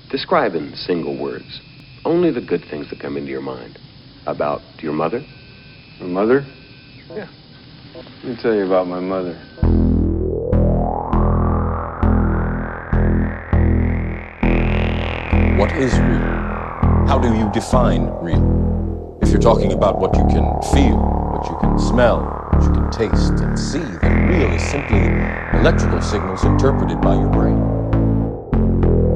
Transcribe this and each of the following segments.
Describe in single words only the good things that come into your mind. About your mother? My mother? Yeah. Let me tell you about my mother. What is real? How do you define real? If you're talking about what you can feel, what you can smell, what you can taste and see, then real is simply electrical signals interpreted by your brain.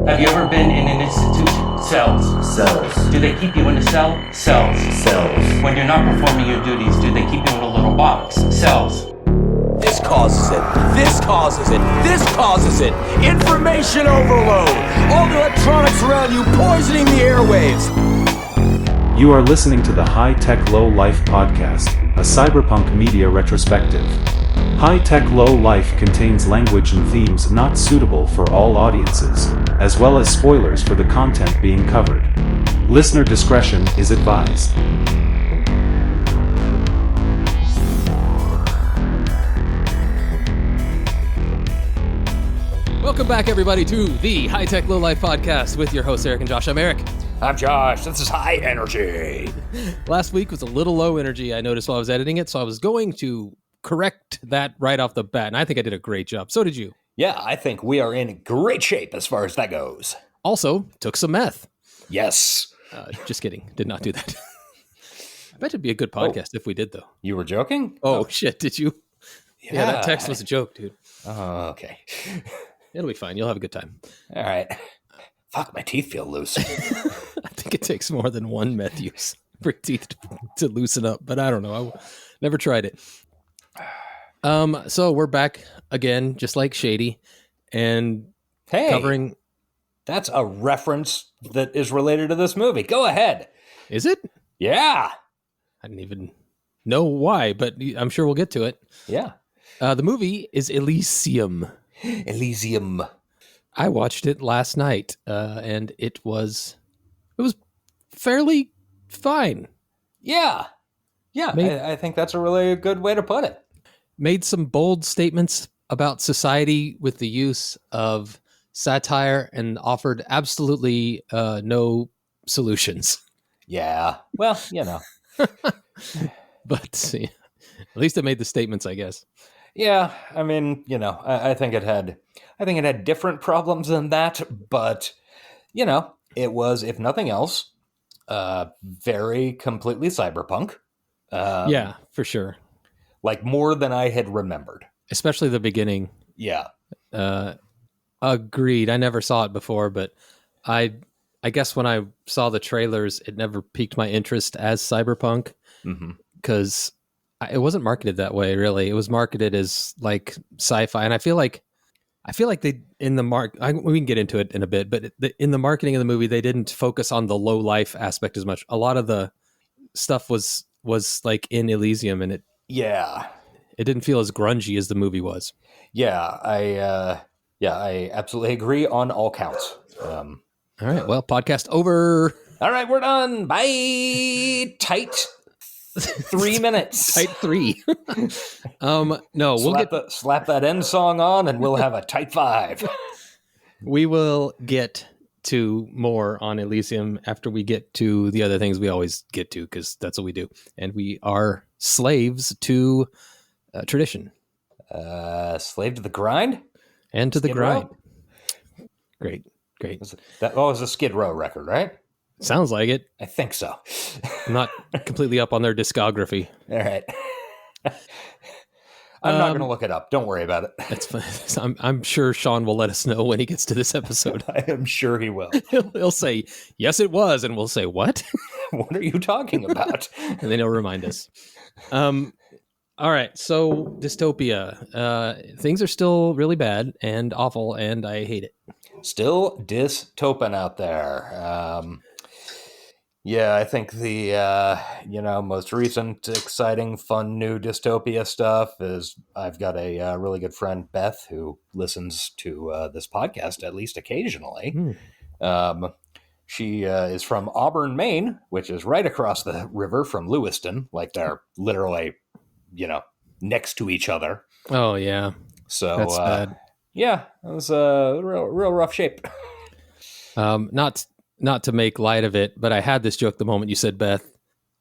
Have you ever been in an institution? Cells. Cells. Do they keep you in a cell? Cells. Cells. When you're not performing your duties, do they keep you in a little box? Cells. This causes it. This causes it. This causes it. Information overload. All the electronics around you poisoning the airwaves. You are listening to the High Tech Low Life podcast, a cyberpunk media retrospective. High Tech Low Life contains language and themes not suitable for all audiences, as well as spoilers for the content being covered. Listener discretion is advised. Welcome back, everybody, to the High Tech Low Life podcast with your hosts, Eric and Josh. I'm Eric. I'm Josh. This is high energy. Last week was a little low energy, I noticed while I was editing it, so I was going to correct that right off the bat, and I think I did a great job. So did you. Yeah, I think we are in great shape as far as that goes. Also, took some meth. Yes. Just kidding. Did not do that. I bet it'd be a good podcast if we did, though. You were joking? Oh, shit. Did you? Yeah, that text was a joke, dude. Oh, okay. It'll be fine. You'll have a good time. All right. Fuck, my teeth feel loose. I think it takes more than one meth use for teeth to loosen up, but I don't know. I never tried it. So we're back again, just like Shady, and Hey, covering. that's a reference that is related to this movie. Go ahead. Is it? Yeah. I didn't even know why, but I'm sure we'll get to it. Yeah. The movie is Elysium. Elysium. I watched it last night, and it was fairly fine. Yeah. Yeah, I think that's a really good way to put it. Made some bold statements about society with the use of satire and offered absolutely no solutions. Yeah. Well, you know. But yeah, at least it made the statements, I guess. Yeah, I mean, you know, I think it had different problems than that, but you know, it was, if nothing else, very completely cyberpunk. Yeah, for sure. Like more than I had remembered. Especially the beginning. Yeah. Agreed. I never saw it before, but I guess when I saw the trailers, it never piqued my interest as cyberpunk because it wasn't marketed that way. Really, it was marketed as like sci-fi, and I feel like they in the we can get into it in a bit, but in the marketing of the movie, they didn't focus on the low life aspect as much. A lot of the stuff was like in Elysium, and it didn't feel as grungy as the movie was. Yeah, I absolutely agree on all counts. All right, well, podcast over. All right, we're done. Bye. Tight 3 minutes. Tight 3. No, we'll slap that end song on, and we'll have a tight 5. We will get to more on Elysium after we get to the other things we always get to, because that's what we do, and we are slaves to tradition. Slave to the grind and to Skid the grind. Row? Great. That was a Skid Row record, right? Sounds like it. I think so. I'm not completely up on their discography. All right. I'm not going to look it up. Don't worry about it. That's fine. I'm sure Sean will let us know when he gets to this episode. I am sure he will. He'll say, yes, it was. And we'll say, what? What are you talking about? And then he'll remind us. All right. So dystopia. Things are still really bad and awful, and I hate it. Still dystopian out there. Yeah, I think the most recent, exciting, fun, new dystopia stuff is I've got a really good friend, Beth, who listens to this podcast at least occasionally. She is from Auburn, Maine, which is right across the river from Lewiston. Like they're literally, next to each other. Oh, yeah. So that's bad. Yeah, it was a real rough shape. Not to make light of it, but I had this joke the moment you said Beth,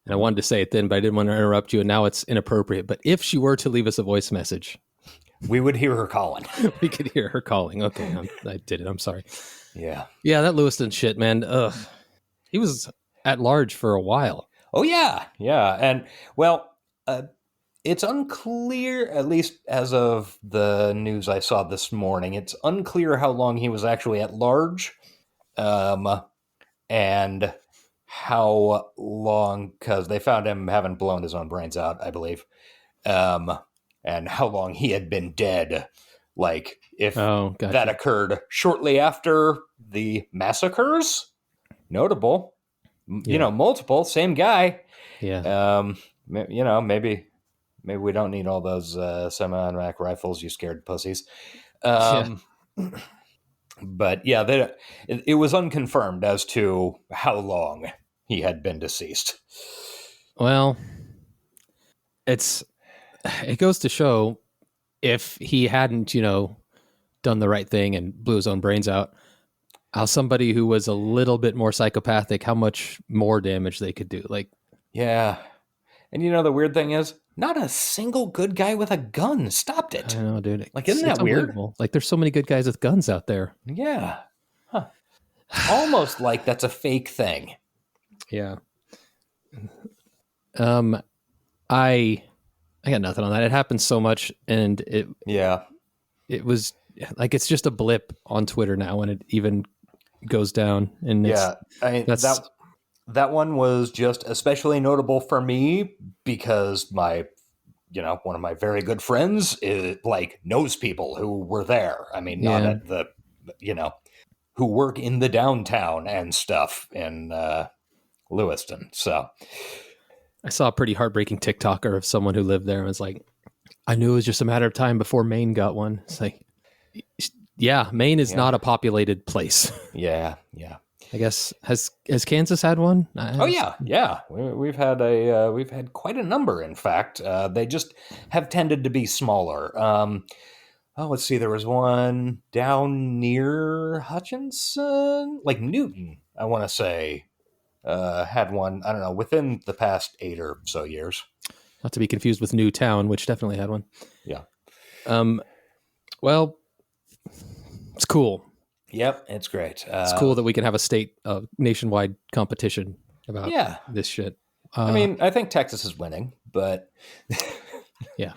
and I wanted to say it then, but I didn't want to interrupt you, and now it's inappropriate. But if she were to leave us a voice message, we would hear her calling. We could hear her calling. Okay, I did it. I'm sorry. Yeah. Yeah, that Lewiston shit, man. Ugh. He was at large for a while. Oh, yeah. Yeah. And, well, it's unclear, at least as of the news I saw this morning, it's unclear how long he was actually at large. And how long, because they found him having blown his own brains out, I believe. And how long he had been dead. Like, if gotcha. that occurred shortly after the massacres, notable, multiple, same guy. Yeah. Maybe we don't need all those semi-automatic rifles, you scared pussies. But yeah, it was unconfirmed as to how long he had been deceased. Well, it goes to show, if he hadn't, done the right thing and blew his own brains out, how somebody who was a little bit more psychopathic, how much more damage they could do. Like, yeah. And the weird thing is, not a single good guy with a gun stopped it. I know, dude. Like, isn't that weird? Like, there's so many good guys with guns out there. Yeah. Huh. Almost like that's a fake thing. Yeah. I got nothing on that. It happens so much, and it was like, it's just a blip on Twitter now when it even goes down. And that one was just especially notable for me because one of my very good friends knows people who were there. I mean, not at the, who work in the downtown and stuff in Lewiston. So I saw a pretty heartbreaking TikToker of someone who lived there and was like, I knew it was just a matter of time before Maine got one. It's like, yeah, Maine is not a populated place. Yeah. I guess has Kansas had one? Oh yeah. We've had quite a number. In fact, they just have tended to be smaller. Let's see. There was one down near Hutchinson, like Newton. I want to say had one. I don't know, within the past 8 or so years. Not to be confused with Newtown, which definitely had one. Yeah. Well, it's cool. Yep, it's great. It's cool that we can have a nationwide competition about this shit. I mean, I think Texas is winning, but yeah,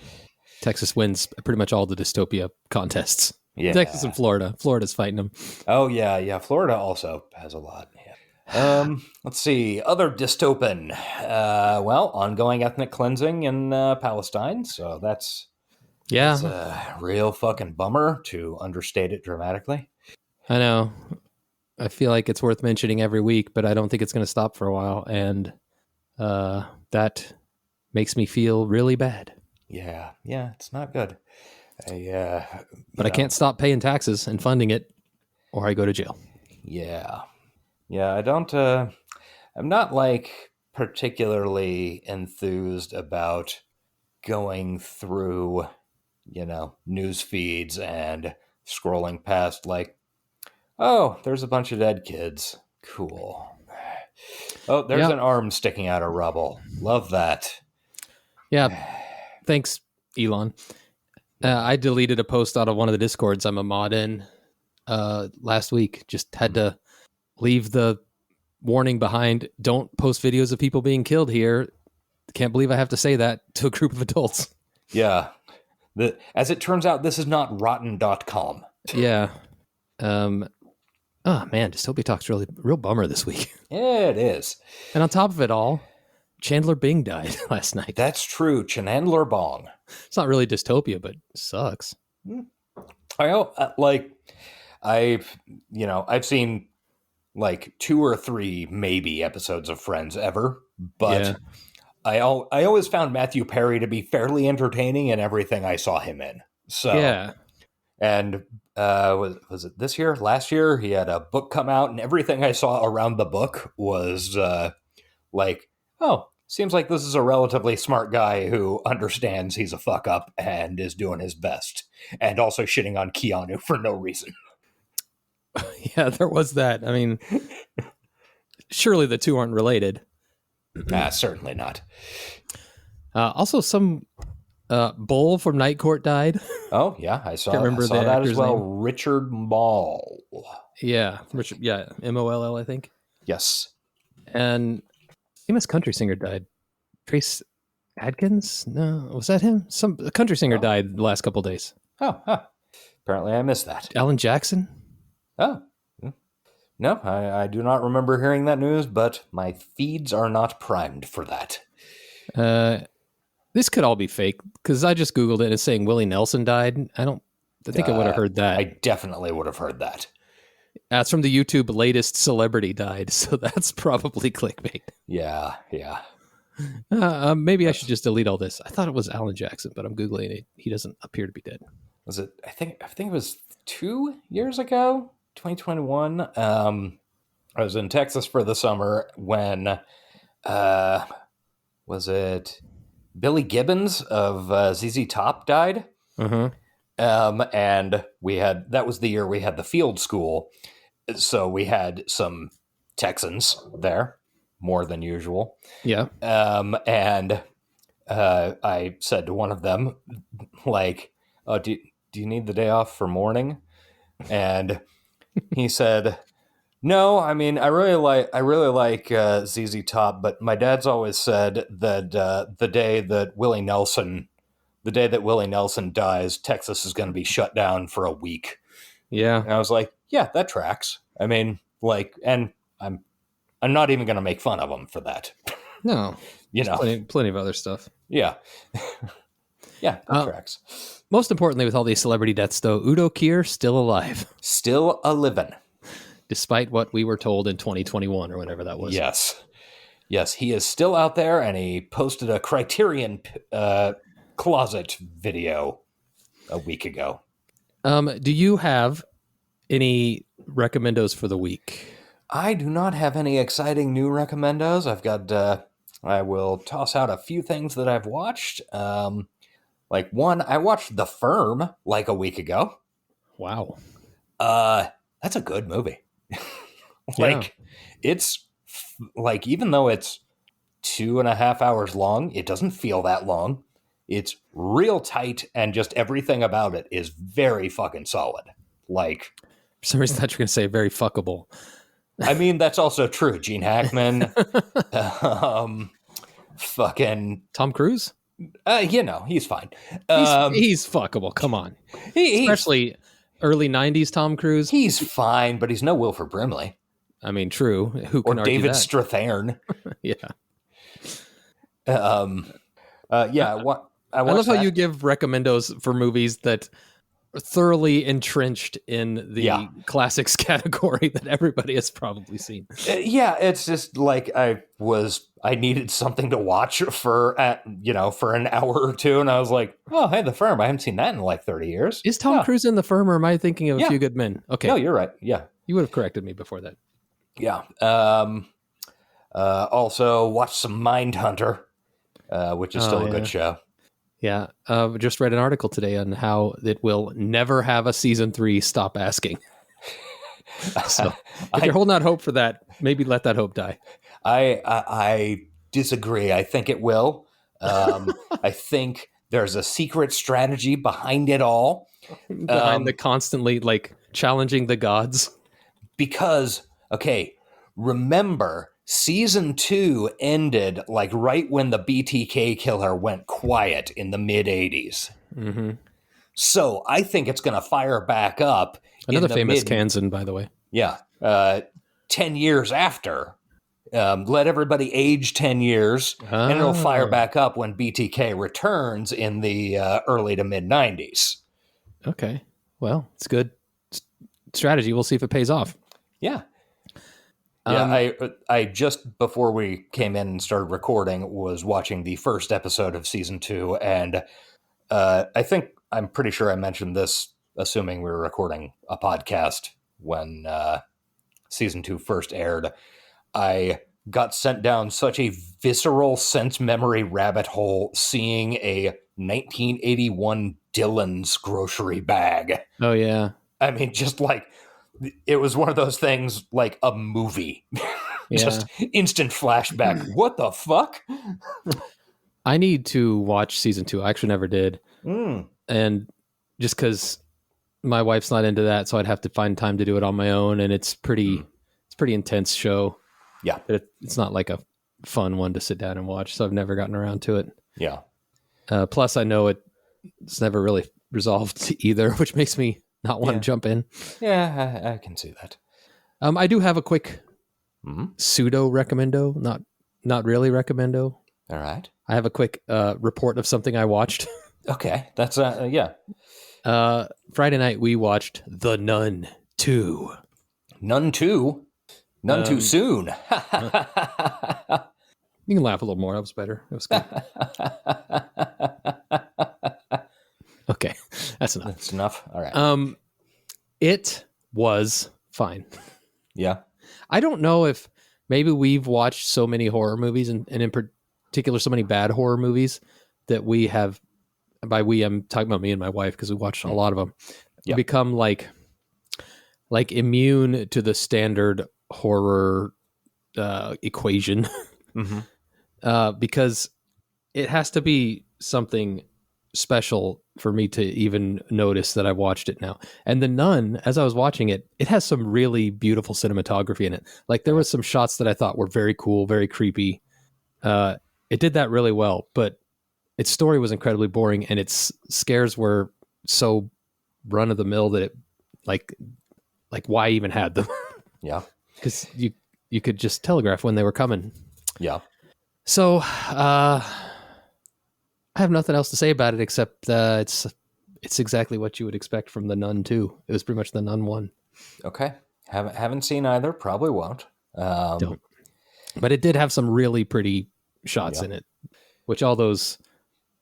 Texas wins pretty much all the dystopia contests. Yeah, Texas and Florida. Florida's fighting them. Oh yeah. Florida also has a lot. Yeah. Let's see. Other dystopian. Ongoing ethnic cleansing in Palestine. So that's a real fucking bummer, to understate it dramatically. I know. I feel like it's worth mentioning every week, but I don't think it's going to stop for a while. And that makes me feel really bad. Yeah, it's not good. But I can't stop paying taxes and funding it, or I go to jail. Yeah. I don't, I'm not particularly enthused about going through, news feeds and scrolling past oh, there's a bunch of dead kids. Cool. Oh, there's an arm sticking out of rubble. Love that. Yeah. Thanks, Elon. I deleted a post out of one of the Discords I'm a mod in last week. Just had to leave the warning behind. Don't post videos of people being killed here. Can't believe I have to say that to a group of adults. Yeah. As it turns out, this is not rotten.com. Yeah. Oh man, Dystopia Talk's real bummer this week. Yeah, it is. And on top of it all, Chandler Bing died last night. That's true. Chandler Bong. It's not really dystopia, but it sucks. I've seen 2 or 3 maybe episodes of Friends ever, but I always found Matthew Perry to be fairly entertaining in everything I saw him in. So yeah. And was it this year? Last year, he had a book come out, and everything I saw around the book was seems like this is a relatively smart guy who understands he's a fuck up and is doing his best, and also shitting on Keanu for no reason. Yeah, there was that. I mean, surely the two aren't related. Certainly not. Also, some bull from Night Court died. Oh, yeah, I saw Can't remember the that as actor's well. name. Richard Mall. Yeah, Richard. Yeah, Moll, I think. Yes. And famous country singer died. Trace Adkins? No, was that him? Some country singer died the last couple of days. Oh, huh. Apparently I missed that. Alan Jackson? Oh. No, I do not remember hearing that news, but my feeds are not primed for that. This could all be fake because I just Googled it and it's saying Willie Nelson died. I think I would have heard that. I definitely would have heard that. That's from the YouTube latest celebrity died, so that's probably clickbait. Yeah. Maybe I should just delete all this. I thought it was Alan Jackson, but I'm Googling it. He doesn't appear to be dead. Was it? I think it was 2 years ago, 2021. I was in Texas for the summer when, was it Billy Gibbons of ZZ Top died? Uh-huh. And that was the year we had the field school. So we had some Texans there, more than usual. Yeah. And I said to one of them, like, "Oh, do you need the day off for mourning?" And he said, "No, I mean, I really like ZZ Top, but my dad's always said that the day that Willie Nelson dies, Texas is going to be shut down for a week." Yeah. And I was like, "Yeah, that tracks." I mean, like, and I'm not even going to make fun of him for that. No, you know, plenty of other stuff. Yeah, yeah, that tracks. Most importantly, with all these celebrity deaths, though, Udo Kier still alive, still a living, despite what we were told in 2021 or whenever that was. Yes, he is still out there, and he posted a Criterion Closet video a week ago. Do you have any recommendos for the week? I do not have any exciting new recommendos. I've got, I will toss out a few things that I've watched. Like one, I watched The Firm like a week ago. Wow. That's a good movie. It's like, even though it's 2.5 hours long, it doesn't feel that long. It's real tight, and just everything about it is very fucking solid. Like, for some reason, I thought you were going to say very fuckable. I mean, that's also true. Gene Hackman, fucking Tom Cruise. He's fine. He's fuckable. Come on, especially early '90s Tom Cruise. He's fine, but he's no Wilford Brimley. I mean, true. Who can or David that? Strathairn? Yeah. I love how you give recommendos for movies that are thoroughly entrenched in the classics category that everybody has probably seen. It's just like I needed something to watch for an hour or two, and I was like, oh, hey, The Firm. I haven't seen that in like 30 years. Is Tom Cruise in The Firm, or am I thinking of A Few Good Men? Okay. No, you're right. Yeah. You would have corrected me before that. Yeah. Also watched some Mindhunter, which is still a good show. Yeah. Just read an article today on how it will never have a season 3. Stop asking. So if you're holding out hope for that, maybe let that hope die. I disagree. I think it will. I think there's a secret strategy behind it all. Behind the constantly challenging the gods. Because, remember, season 2 ended right when the BTK killer went quiet in the mid-'80s. Mm-hmm. So I think it's going to fire back up. Another famous Kansan, by the way. Yeah. 10 years after. Let everybody age 10 years, and it'll fire back up when BTK returns in the early to mid-'90s. Okay. Well, it's good strategy. We'll see if it pays off. Yeah. Yeah, I just before we came in and started recording was watching the first episode of season 2, and I'm pretty sure I mentioned this, assuming we were recording a podcast when season 2 first aired. I got sent down such a visceral sense memory rabbit hole seeing a 1981 Dillon's grocery bag. Oh yeah. I mean, just it was one of those things like a movie. Just instant flashback. What the fuck? I need to watch season 2. I actually never did. And just because my wife's not into that, so I'd have to find time to do it on my own. And it's pretty intense show. Yeah. It's not like a fun one to sit down and watch. So I've never gotten around to it. Yeah. Plus I know it's never really resolved either, which makes me not want to jump in. Yeah, I can see that. I do have a quick pseudo recommendo, not really recommendo. All right. I have a quick report of something I watched. Okay, that's yeah. Friday night we watched The Nun 2. Nun 2? None too soon. You can laugh a little more. That was better. That was good. Okay, that's enough. That's enough. All right. It was fine. Yeah. I don't know if maybe we've watched so many horror movies and in particular so many bad horror movies that we have, by we I'm talking about me and my wife because we watched a lot of them, become like immune to the standard horror equation. Because it has to be something special for me to even notice that I watched it now. And The Nun, as I was watching it, it has some really beautiful cinematography in it. Like there was some shots that I thought were very cool, very creepy. It did that really well, but its story was incredibly boring, and its scares were so run of the mill that it like why even had them? Yeah, because you could just telegraph when they were coming. Yeah. So I have nothing else to say about it except it's exactly what you would expect from The Nun 2. It was pretty much The Nun 1. Okay. Haven't seen either. Probably won't. Don't. But it did have some really pretty shots in it, which all those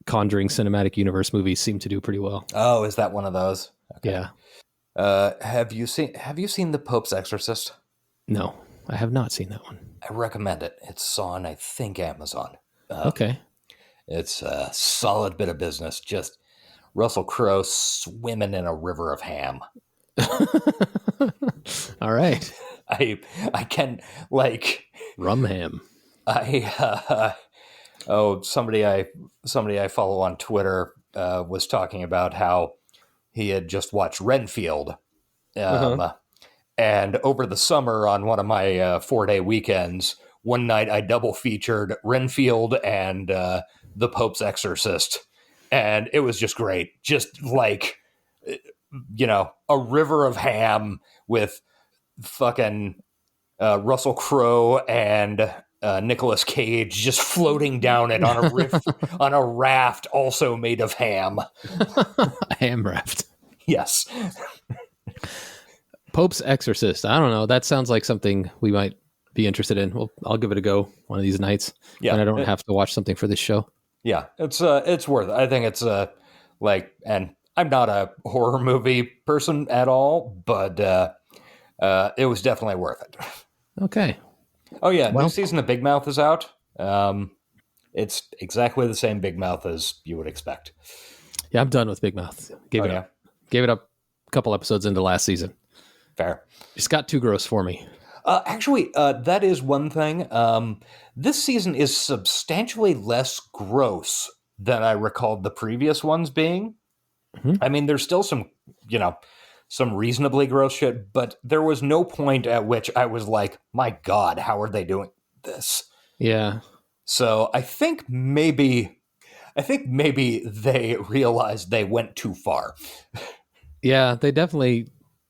Conjuring Cinematic Universe movies seem to do pretty well. Oh, is that one of those? Okay. Yeah. Have you seen The Pope's Exorcist? No, I have not seen that one. I recommend it. It's on, I think, Amazon. Okay. It's a solid bit of business. Just Russell Crowe swimming in a river of ham. All right. I can, like... Rum ham. Somebody I follow on Twitter was talking about how he had just watched Renfield. And over the summer on one of my 4-day weekends, one night I double featured Renfield and The Pope's Exorcist. And it was just great. Just like, a river of ham with fucking Russell Crowe and Nicolas Cage just floating down it on a raft also made of ham. A ham raft. Yes. Pope's Exorcist. I don't know. That sounds like something we might be interested in. Well, I'll give it a go one of these nights. Yeah. And I don't have to watch something for this show. Yeah. It's worth it. I think it's and I'm not a horror movie person at all, but it was definitely worth it. Okay. Oh yeah. New season of Big Mouth is out. It's exactly the same Big Mouth as you would expect. Yeah. I'm done with Big Mouth. Gave it up a couple episodes into last season. Fair. It's got too gross for me. Actually, that is one thing. This season is substantially less gross than I recalled the previous ones being. Mm-hmm. I mean, there's still some reasonably gross shit, but there was no point at which I was like, my God, how are they doing this? Yeah. So I think maybe they realized they went too far. Yeah, they definitely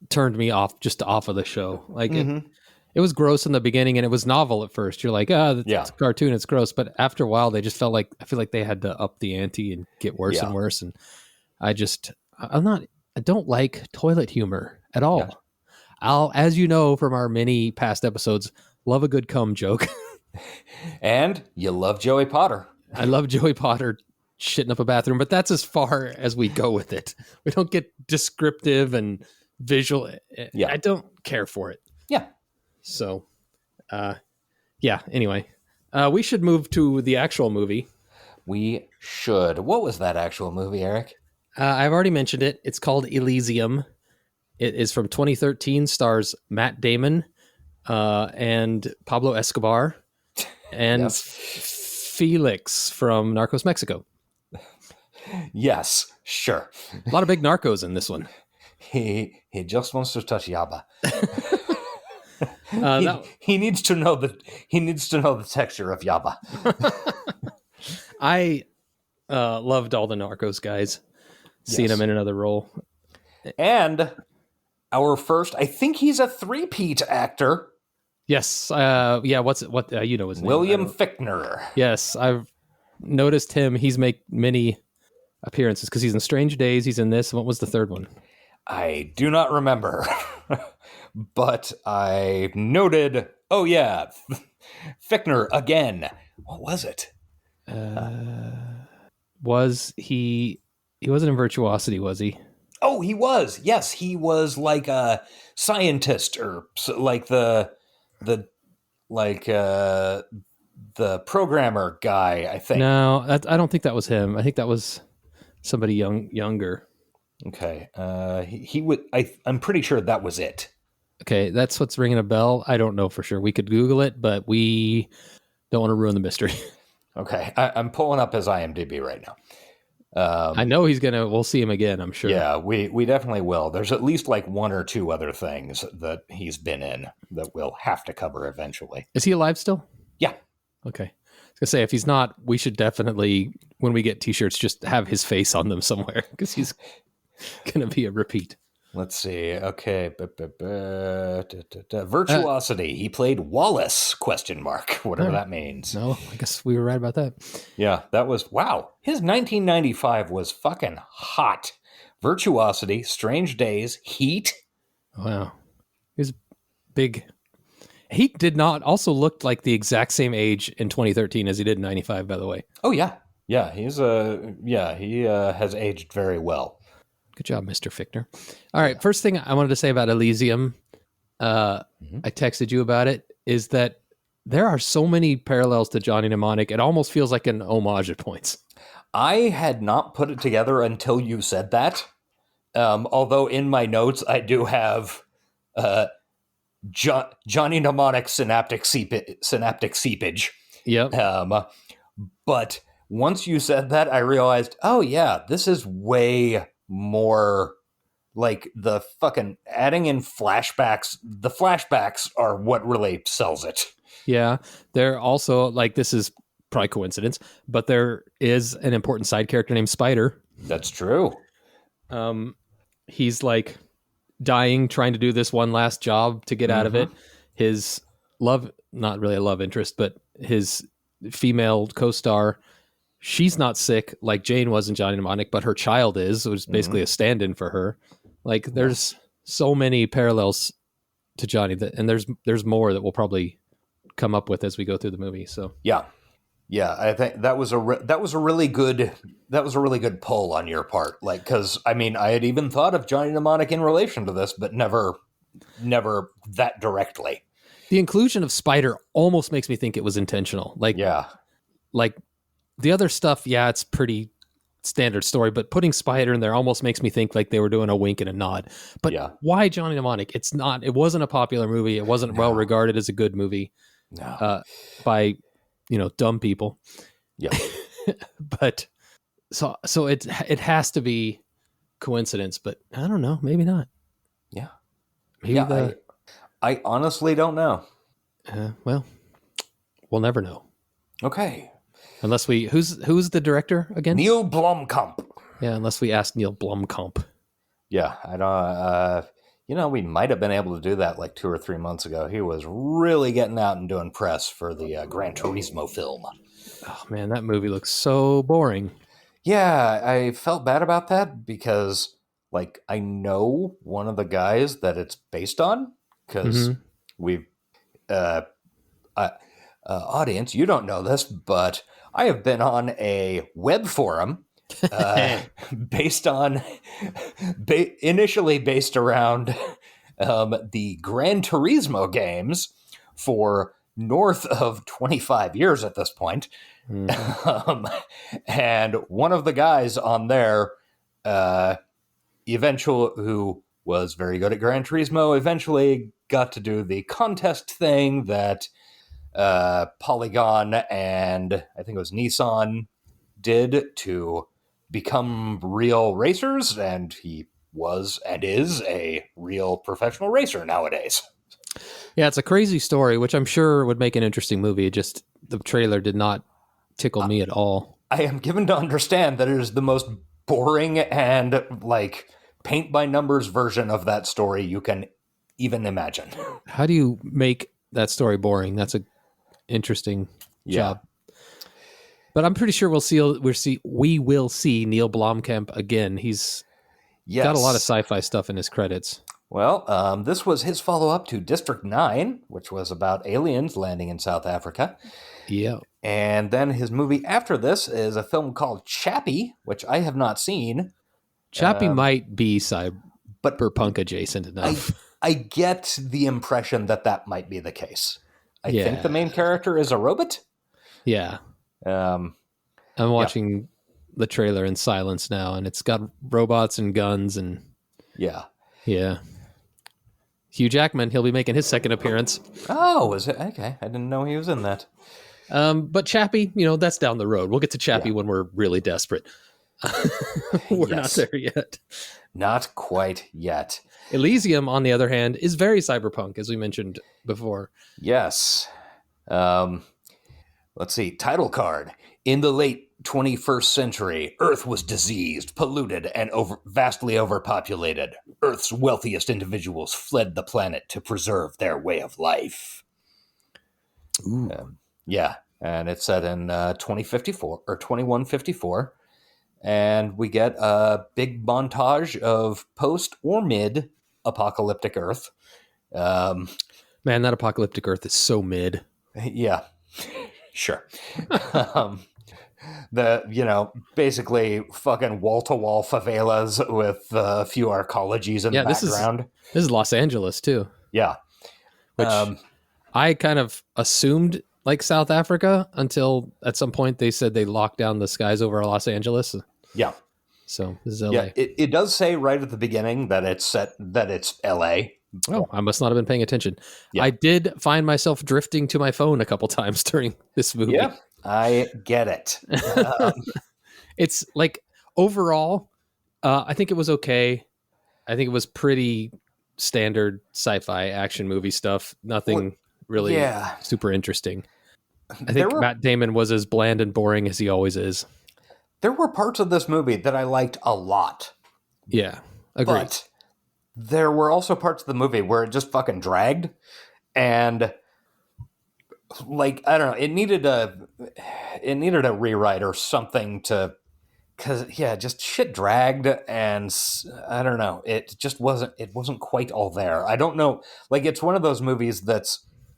turned me off of the show. Like it was gross in the beginning and it was novel at first. You're like, it's a cartoon, it's gross. But after a while, they just felt like, I feel like they had to up the ante and get worse and worse. And I don't like toilet humor at all. Yeah. I'll, as you know from our many past episodes, love a good cum joke. And you love Joey Potter. I love Joey Potter shitting up a bathroom, but that's as far as we go with it. We don't get descriptive and visual. Yeah. I don't care for it. Yeah. So, anyway, we should move to the actual movie. We should. What was that actual movie, Eric? I've already mentioned it. It's called Elysium. It is from 2013, stars Matt Damon and Pablo Escobar and Yes. Felix from Narcos Mexico. Yes, sure. A lot of big narcos in this one. He just wants to touch Yaba. That- He needs to know the texture of Yaba. I loved all the Narcos guys. Seeing Yes. him in another role. And our first, I think he's a three-peat actor, Yes. Yeah. What? You know his name. William Fichtner. Yes, I've noticed him. He's made many appearances because he's in Strange Days. He's in this. What was the third one? I do not remember, but I noted. Oh yeah, Fichtner again. What was it? Was he? He wasn't in Virtuosity, was he? Oh, he was. Yes, he was like a scientist or like the programmer guy. I think. No, I don't think that was him. I think that was somebody younger. Okay. He would. I'm pretty sure that was it. Okay, that's what's ringing a bell. I don't know for sure. We could Google it, but we don't want to ruin the mystery. Okay, I'm pulling up his IMDb right now. I know he's gonna. We'll see him again. I'm sure. Yeah, we definitely will. There's at least like one or two other things that he's been in that we'll have to cover eventually. Is he alive still? Yeah. Okay. I was gonna say if he's not, we should definitely, when we get T-shirts, just have his face on them somewhere because he's gonna be a repeat. Let's see. Okay. Virtuosity. He played Wallace, ? Whatever that means. No, I guess we were right about that. Yeah, that was, wow. His 1995 was fucking hot. Virtuosity, Strange Days, Heat. Wow. He's big. He did not also look like the exact same age in 2013 as he did in 95, by the way. Oh, yeah. Yeah, he has aged very well. Good job, Mr. Fichtner. All right, first thing I wanted to say about Elysium, I texted you about it, is that there are so many parallels to Johnny Mnemonic. It almost feels like an homage at points. I had not put it together until you said that. Although in my notes, I do have Johnny Mnemonic synaptic seepage. Yep. But once you said that, I realized, oh yeah, this is way more like the fucking adding in flashbacks. The flashbacks are what really sells it. Yeah. They're also, like, this is probably coincidence, but there is an important side character named Spider. That's true. He's like dying, trying to do this one last job to get out of it. His love, not really a love interest, but his female co-star, she's not sick like Jane was in Johnny Mnemonic, but her child is. It was basically a stand-in for her. Like, there's so many parallels to Johnny, and there's more that we'll probably come up with as we go through the movie. So yeah, I think that was a really good pull on your part. Like, because I mean, I had even thought of Johnny Mnemonic in relation to this, but never that directly. The inclusion of Spider almost makes me think it was intentional. Like, yeah, like the other stuff, yeah, it's pretty standard story, but putting Spider in there almost makes me think like they were doing a wink and a nod. But why Johnny Mnemonic? It's not. It wasn't a popular movie. It wasn't well regarded as a good movie by dumb people. Yeah, but so it has to be coincidence, but I don't know. Maybe not. Yeah, maybe I honestly don't know. Well, we'll never know. Okay. Unless who's the director again? Neil Blomkamp. Yeah, unless we ask Neil Blomkamp. Yeah, I don't. We might have been able to do that like 2 or 3 months ago. He was really getting out and doing press for the Gran Turismo film. Oh man, that movie looks so boring. Yeah, I felt bad about that because, like, I know one of the guys that it's based on because we've audience, you don't know this, but I have been on a web forum initially based around the Gran Turismo games for north of 25 years at this point. And one of the guys on there who was very good at Gran Turismo, eventually got to do the contest thing that Polygon and I think it was Nissan did to become real racers, and he was and is a real professional racer nowadays. Yeah, it's a crazy story, which I'm sure would make an interesting movie. Just the trailer did not tickle me at all. I am given to understand that it is the most boring and like paint by numbers version of that story you can even imagine. How do you make that story boring? That's a interesting job. But I'm pretty sure we will see Neil Blomkamp again. He's got a lot of sci-fi stuff in his credits. Well, this was his follow-up to District 9, which was about aliens landing in South Africa. Yeah. And then his movie after this is a film called Chappie, which I have not seen. Chappie might be cyberpunk adjacent enough. I get the impression that might be the case. I think the main character is a robot. Yeah. I'm watching the trailer in silence now, and it's got robots and guns and... Yeah. Hugh Jackman, he'll be making his second appearance. Oh, is it? Okay. I didn't know he was in that. But Chappie, that's down the road. We'll get to Chappie when we're really desperate. We're not there yet. Not quite yet. Elysium, on the other hand, is very cyberpunk, as we mentioned before. Yes. Let's see. Title card. In the late 21st century, Earth was diseased, polluted, and vastly overpopulated. Earth's wealthiest individuals fled the planet to preserve their way of life. Ooh. And it's set in 2054 or 2154. And we get a big montage of post or mid apocalyptic Earth. Man, that apocalyptic Earth is so mid. Yeah, sure. Basically fucking wall-to-wall favelas with a few arcologies in the background. This is Los Angeles, too. Yeah. Which I kind of assumed like South Africa until at some point they said they locked down the skies over Los Angeles. Yeah. So this is LA. Yeah, it does say right at the beginning that it's LA. Oh, I must not have been paying attention. Yeah. I did find myself drifting to my phone a couple times during this movie. Yeah, I get it. It's like overall, I think it was okay. I think it was pretty standard sci-fi action movie stuff. Nothing really super interesting. I think Matt Damon was as bland and boring as he always is. There were parts of this movie that I liked a lot. Yeah, agreed. But there were also parts of the movie where it just fucking dragged. And like, I don't know, it needed a rewrite or something because just shit dragged, and I don't know, it wasn't quite all there. I don't know, like, it's one of those movies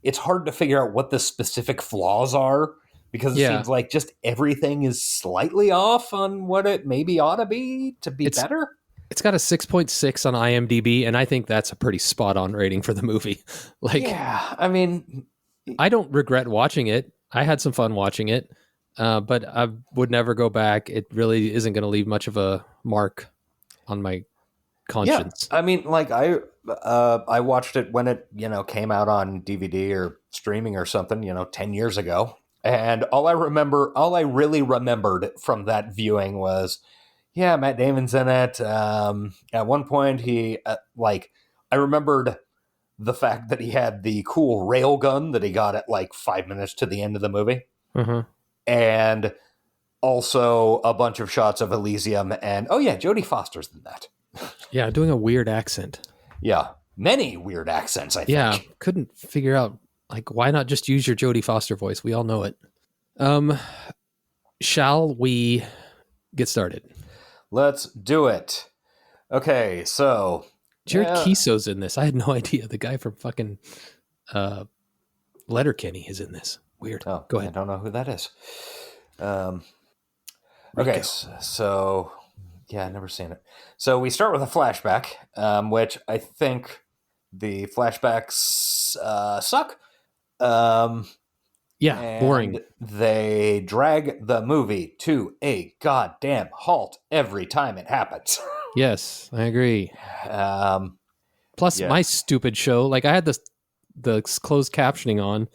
it's hard to figure out what the specific flaws are, because it seems like just everything is slightly off on what it maybe ought to be better. It's got a 6.6 on IMDb, and I think that's a pretty spot-on rating for the movie. I mean, I don't regret watching it. I had some fun watching it, but I would never go back. It really isn't going to leave much of a mark on my conscience. Yeah, I mean, like I watched it when it came out on DVD or streaming or something 10 years ago, and all I really remembered from that viewing was, Matt Damon's in it. At one point, I remembered the fact that he had the cool rail gun that he got at like 5 minutes to the end of the movie. Mm-hmm. And also a bunch of shots of Elysium. And, Jodie Foster's in that. Yeah, doing a weird accent. Yeah, many weird accents, I think. Yeah, couldn't figure out, like, why not just use your Jodie Foster voice? We all know it. Shall we get started? Let's do it. Okay, so Jared Kiso's in this. I had no idea. The guy from fucking Letterkenny is in this. Weird. Oh, go ahead. I don't know who that is. Okay, so I've never seen it. So we start with a flashback, which I think the flashbacks suck. Boring. They drag the movie to a goddamn halt every time it happens. Yes, I agree. Plus, Yeah. my stupid show, like I had the closed captioning on,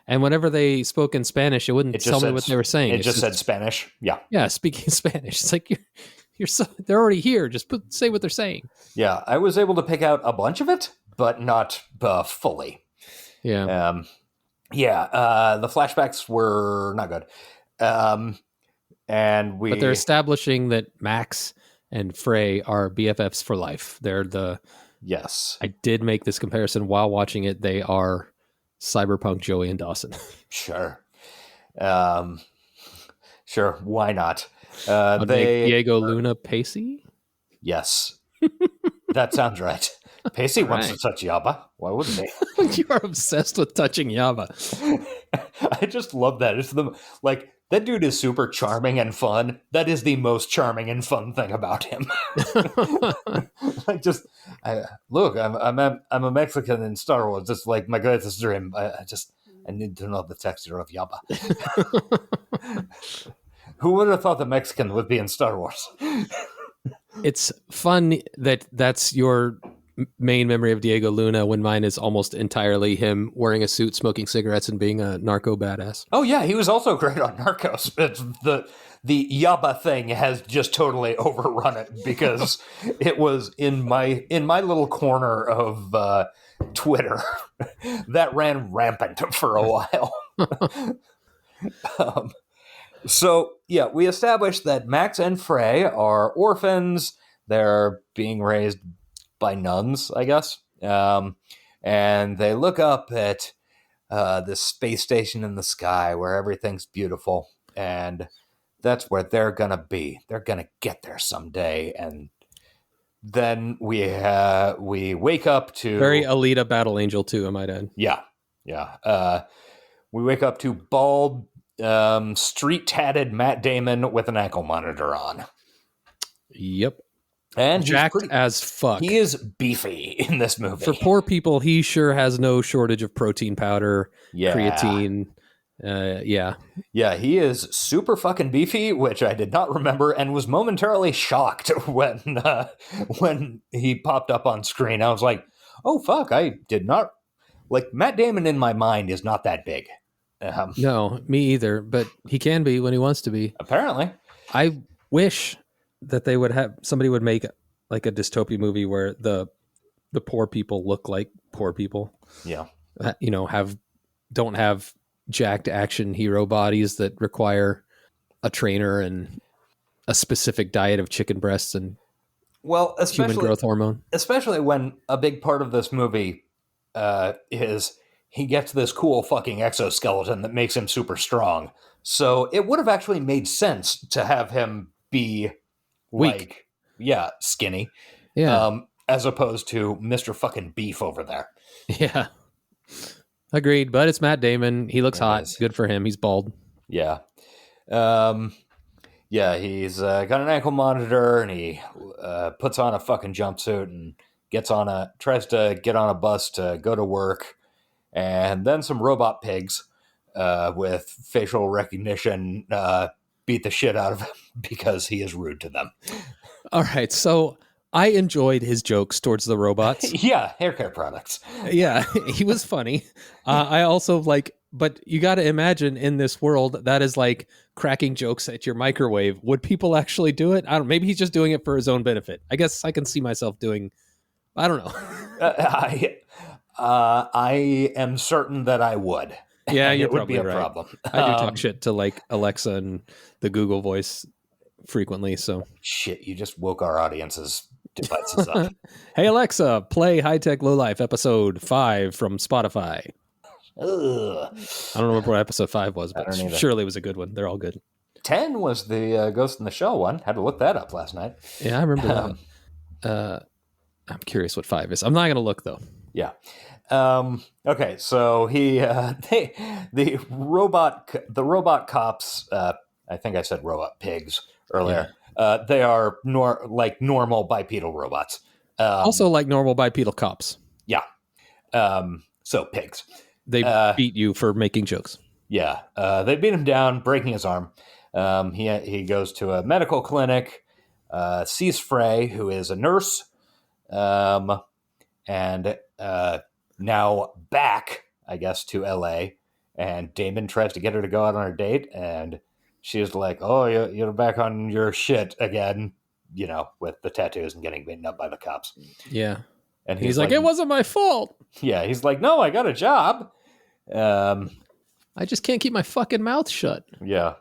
and whenever they spoke in Spanish, it wouldn't tell me what they were saying. It just said Spanish. Yeah. Yeah, speaking Spanish. It's like you're so they're already here. Just say what they're saying. Yeah, I was able to pick out a bunch of it, but not fully. Yeah. The flashbacks were not good. But they're establishing that Max and Frey are BFFs for life. They're the yes. I did make this comparison while watching it. They are cyberpunk Joey and Dawson. Sure. Sure. Why not? Diego Luna Pacey? Yes. That sounds right. Pacey wants to touch Yaba. Why wouldn't he? You are obsessed with touching Yaba. I just love that. It's that dude is super charming and fun. That is the most charming and fun thing about him. Look, I'm a Mexican in Star Wars. It's like my greatest dream. I need to know the texture of Yaba. Who would have thought the Mexican would be in Star Wars? It's fun that's your main memory of Diego Luna, when mine is almost entirely him wearing a suit, smoking cigarettes, and being a narco badass. Oh yeah, he was also great on Narcos. It's the Yaba thing has just totally overrun it, because it was in my little corner of Twitter that ran rampant for a while. So yeah, we established that Max and Frey are orphans. They're being raised by nuns, I guess. And they look up at this space station in the sky where everything's beautiful. And that's where they're going to be. They're going to get there someday. And then we wake up to... Very Alita Battle Angel too, I might add. Yeah. We wake up to bald, street-tatted Matt Damon with an ankle monitor on. Yep. And jacked as fuck. He is beefy in this movie. For poor people, he sure has no shortage of protein powder, creatine. Yeah, he is super fucking beefy, which I did not remember, and was momentarily shocked when he popped up on screen. I was like, oh fuck, I did not... Like, Matt Damon in my mind is not that big. No, me either, but he can be when he wants to be. Apparently. I wish that they would have... Somebody would make like a dystopia movie where the poor people look like poor people. Yeah. Don't have jacked action hero bodies that require a trainer and a specific diet of chicken breasts and human growth hormone. Especially when a big part of this movie is he gets this cool fucking exoskeleton that makes him super strong. So it would have actually made sense to have him be weak. Skinny. Yeah. As opposed to Mr. fucking Beef over there. Yeah. Agreed, but it's Matt Damon. He looks hot. Good for him. He's bald. Yeah. He's got an ankle monitor, and he puts on a fucking jumpsuit and tries to get on a bus to go to work. And then some robot pigs with facial recognition beat the shit out of him because he is rude to them. All right, so I enjoyed his jokes towards the robots. Yeah, hair care products. Yeah, he was funny. I also but you got to imagine in this world that is like cracking jokes at your microwave. Would people actually do it? I don't know. Maybe he's just doing it for his own benefit. I guess I can see myself doing, I don't know. I am certain that I would. Yeah, it would be a problem. I do talk shit to like Alexa and the Google Voice frequently. So shit, you just woke our audience's devices up. Hey Alexa, play High Tech Low Life episode 5 from Spotify. Ugh. I don't remember what episode 5 was, but surely it was a good one. They're all good. 10 was the Ghost in the Shell one. Had to look that up last night. Yeah, I remember that. I'm curious what 5 is. I'm not going to look though. Yeah. Okay, so the robot cops, I think I said robot pigs earlier. Yeah. They are normal bipedal robots. Also like normal bipedal cops. Yeah. So pigs. They beat you for making jokes. Yeah. They beat him down, breaking his arm. He goes to a medical clinic sees Frey, who is a nurse, and now back, I guess, to L.A., and Damon tries to get her to go out on a date, and she's like, oh, you're back on your shit again, with the tattoos and getting beaten up by the cops. Yeah. And he's like, it wasn't my fault. Yeah, he's like, no, I got a job. I just can't keep my fucking mouth shut. Yeah.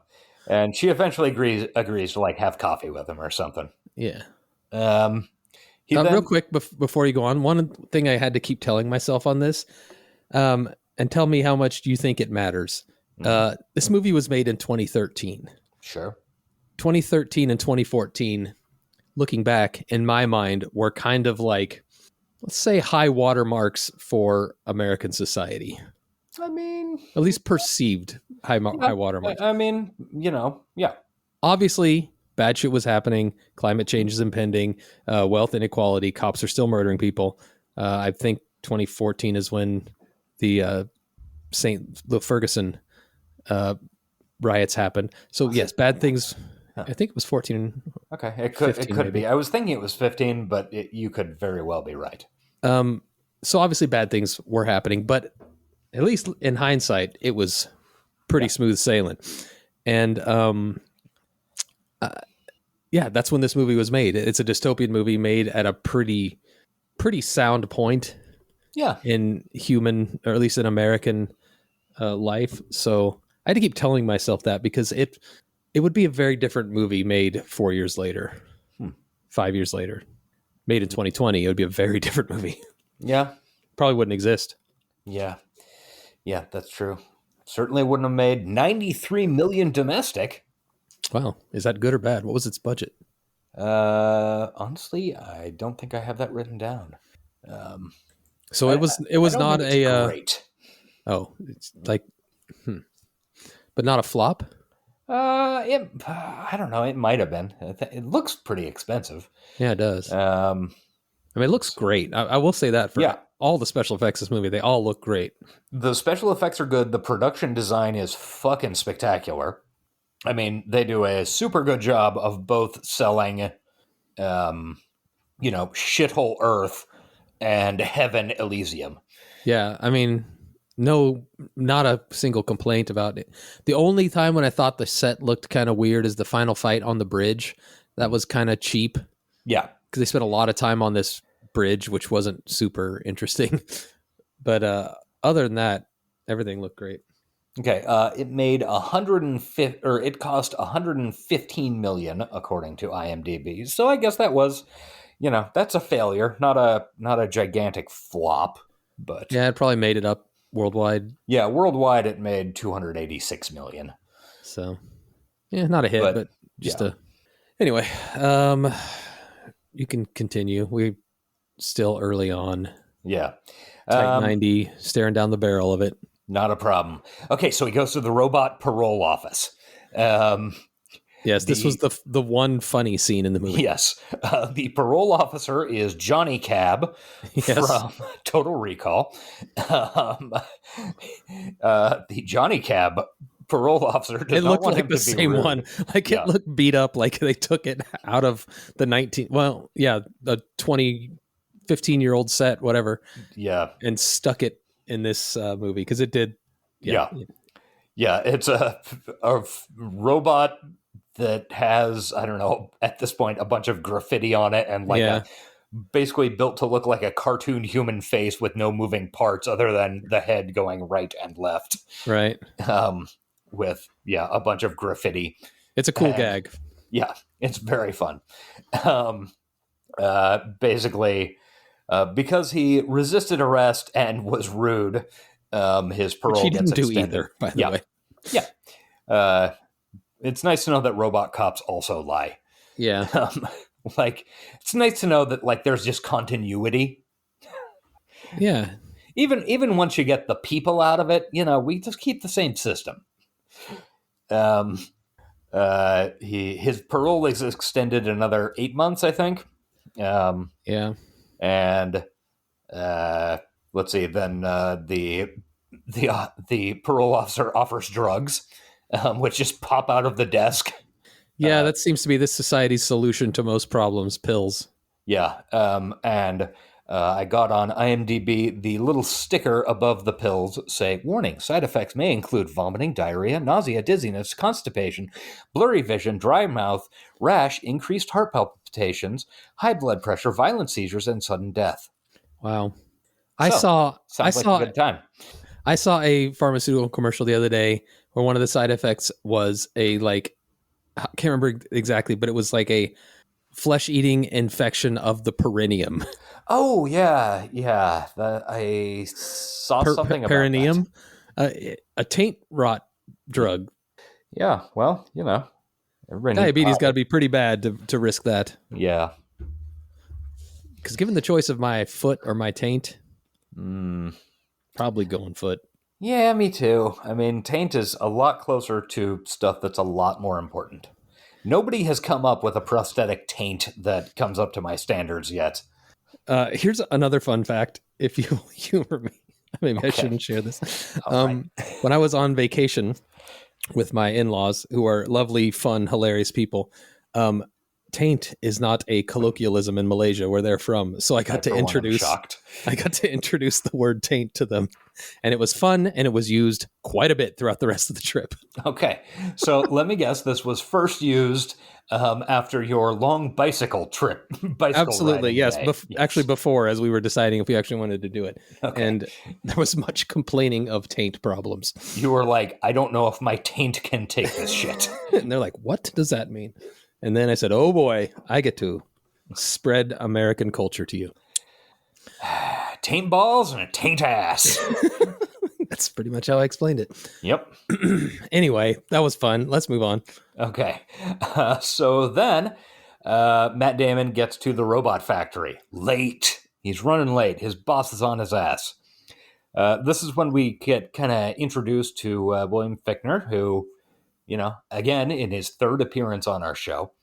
And she eventually agrees to like have coffee with him or something. Yeah. Real quick, before you go on, one thing I had to keep telling myself on this, and tell me how much do you think it matters. This movie was made in 2013. Sure. 2013 and 2014, looking back, in my mind, were kind of like, let's say, high watermarks for American society. I mean, at least perceived high watermarks. I mean, yeah. Obviously, bad shit was happening. Climate change is impending. Wealth inequality. Cops are still murdering people. I think 2014 is when the Ferguson riots happened. So yes, bad things. I think it was 14. Okay, it could be. I was thinking it was 15, but you could very well be right. So obviously bad things were happening, but at least in hindsight, it was pretty smooth sailing. And that's when this movie was made. It's a dystopian movie made at a pretty sound point. Yeah. In human, or at least in American life. So I had to keep telling myself that, because it would be a very different movie made 4 years later, 5 years later. Made in 2020, it would be a very different movie. Yeah. Probably wouldn't exist. Yeah. Yeah, that's true. Certainly wouldn't have made 93 million domestic. Wow. Is that good or bad? What was its budget? Honestly, I don't think I have that written down. So it was not a great. It's like, but not a flop. I don't know. It might have been. It looks pretty expensive. Yeah, it does. I mean, it looks great. I will say that for all the special effects in this movie, they all look great. The special effects are good. The production design is fucking spectacular. I mean, they do a super good job of both selling, shithole Earth and heaven Elysium. Yeah, I mean, not a single complaint about it. The only time when I thought the set looked kind of weird is the final fight on the bridge. That was kind of cheap. Yeah. Because they spent a lot of time on this bridge, which wasn't super interesting. But other than that, everything looked great. Okay, it made it cost 115 million according to IMDb. So I guess that was, that's a failure, not a gigantic flop, but yeah, it probably made it up worldwide. Yeah, worldwide it made 286 million. So, yeah, not a hit, but just anyway, you can continue. We're still early on. Yeah. Type 90, staring down the barrel of it. Not a problem. Okay, so he goes to the robot parole office. Yes, this was the one funny scene in the movie. Yes. The parole officer is Johnny Cab from Total Recall. The Johnny Cab parole officer does not want him to be rude. It looked like the same one. Like, it looked beat up, like they took it out of the the 15-year-old set, whatever. Yeah. And stuck it in this movie, because it did. Yeah. It's a robot that has, I don't know, at this point, a bunch of graffiti on it, and basically built to look like a cartoon human face with no moving parts other than the head going right and left. Right. With a bunch of graffiti. It's a cool gag. Yeah, it's very fun. Basically, because he resisted arrest and was rude, his parole he gets didn't do extended. either, by the way. Yeah. It's nice to know that robot cops also lie. Yeah. It's nice to know that there's just continuity. Yeah. Even once you get the people out of it, we just keep the same system. His parole is extended another 8 months, I think. Yeah. And let's see. Then the parole officer offers drugs, which just pop out of the desk. Yeah, that seems to be this society's solution to most problems, pills. Yeah, and I got on IMDb, the little sticker above the pills say, warning, side effects may include vomiting, diarrhea, nausea, dizziness, constipation, blurry vision, dry mouth, rash, increased heart palpitations, high blood pressure, violent seizures, and sudden death. Wow. Sounds like a good time. I saw a pharmaceutical commercial the other day where one of the side effects was I can't remember exactly, but it was like a flesh-eating infection of the perineum. Oh, yeah. I saw something about perineum, a taint rot drug. Yeah, well, Diabetes got to be pretty bad to risk that. Yeah. Because given the choice of my foot or my taint, probably going foot. Yeah, me too. I mean, taint is a lot closer to stuff that's a lot more important. Nobody has come up with a prosthetic taint that comes up to my standards yet. Here's another fun fact. If you humor me, maybe I shouldn't share this. Right. When I was on vacation with my in-laws, who are lovely, fun, hilarious people, taint is not a colloquialism in Malaysia where they're from. So I got to introduce the word taint to them, and it was fun, and it was used quite a bit throughout the rest of the trip. Okay. So let me guess, this was first used after your long bicycle trip. Absolutely. Yes. Yes. Actually, before, as we were deciding if we actually wanted to do it. Okay. And there was much complaining of taint problems. You were like, I don't know if my taint can take this shit. And they're like, what does that mean? And then I said, oh boy, I get to spread American culture to you. Taint balls and a taint ass. That's pretty much how I explained it. Yep. Anyway, that was fun. Let's move on. Okay. So then Matt Damon gets to the robot factory. Late. He's running late. His boss is on his ass. This is when we get kind of introduced to William Fichtner, who, again, in his third appearance on our show,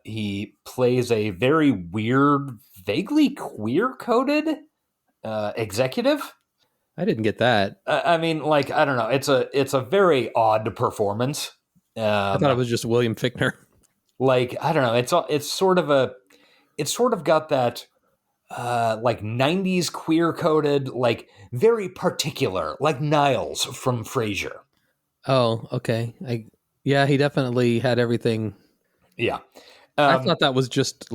he plays a very weird, vaguely queer-coded executive. I didn't get that. I mean, I don't know. It's a very odd performance. I thought it was just William Fichtner. I don't know. It's sort of got that 90s queer-coded, very particular, like Niles from Frasier. Oh, okay. He definitely had everything. Yeah. I thought that was just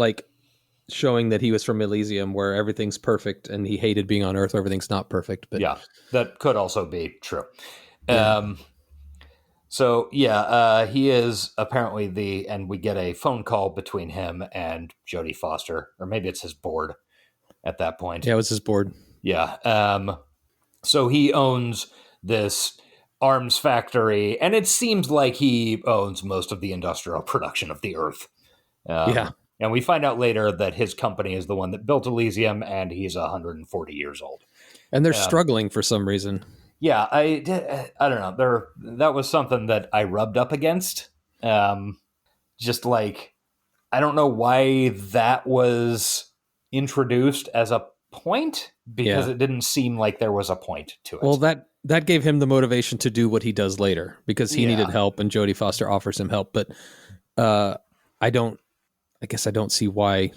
showing that he was from Elysium, where everything's perfect and he hated being on Earth where everything's not perfect. But yeah, that could also be true. Yeah. He is apparently and we get a phone call between him and Jodie Foster, or maybe it's his board at that point. Yeah, it was his board. Yeah. So he owns this arms factory, and it seems like he owns most of the industrial production of the Earth. Yeah. And we find out later that his company is the one that built Elysium, and he's 140 years old. And they're struggling for some reason. Yeah, I don't know. That was something that I rubbed up against. I don't know why that was introduced as a point, because it didn't seem like there was a point to it. Well, that gave him the motivation to do what he does later, because he needed help, and Jodie Foster offers him help. But I guess I don't see why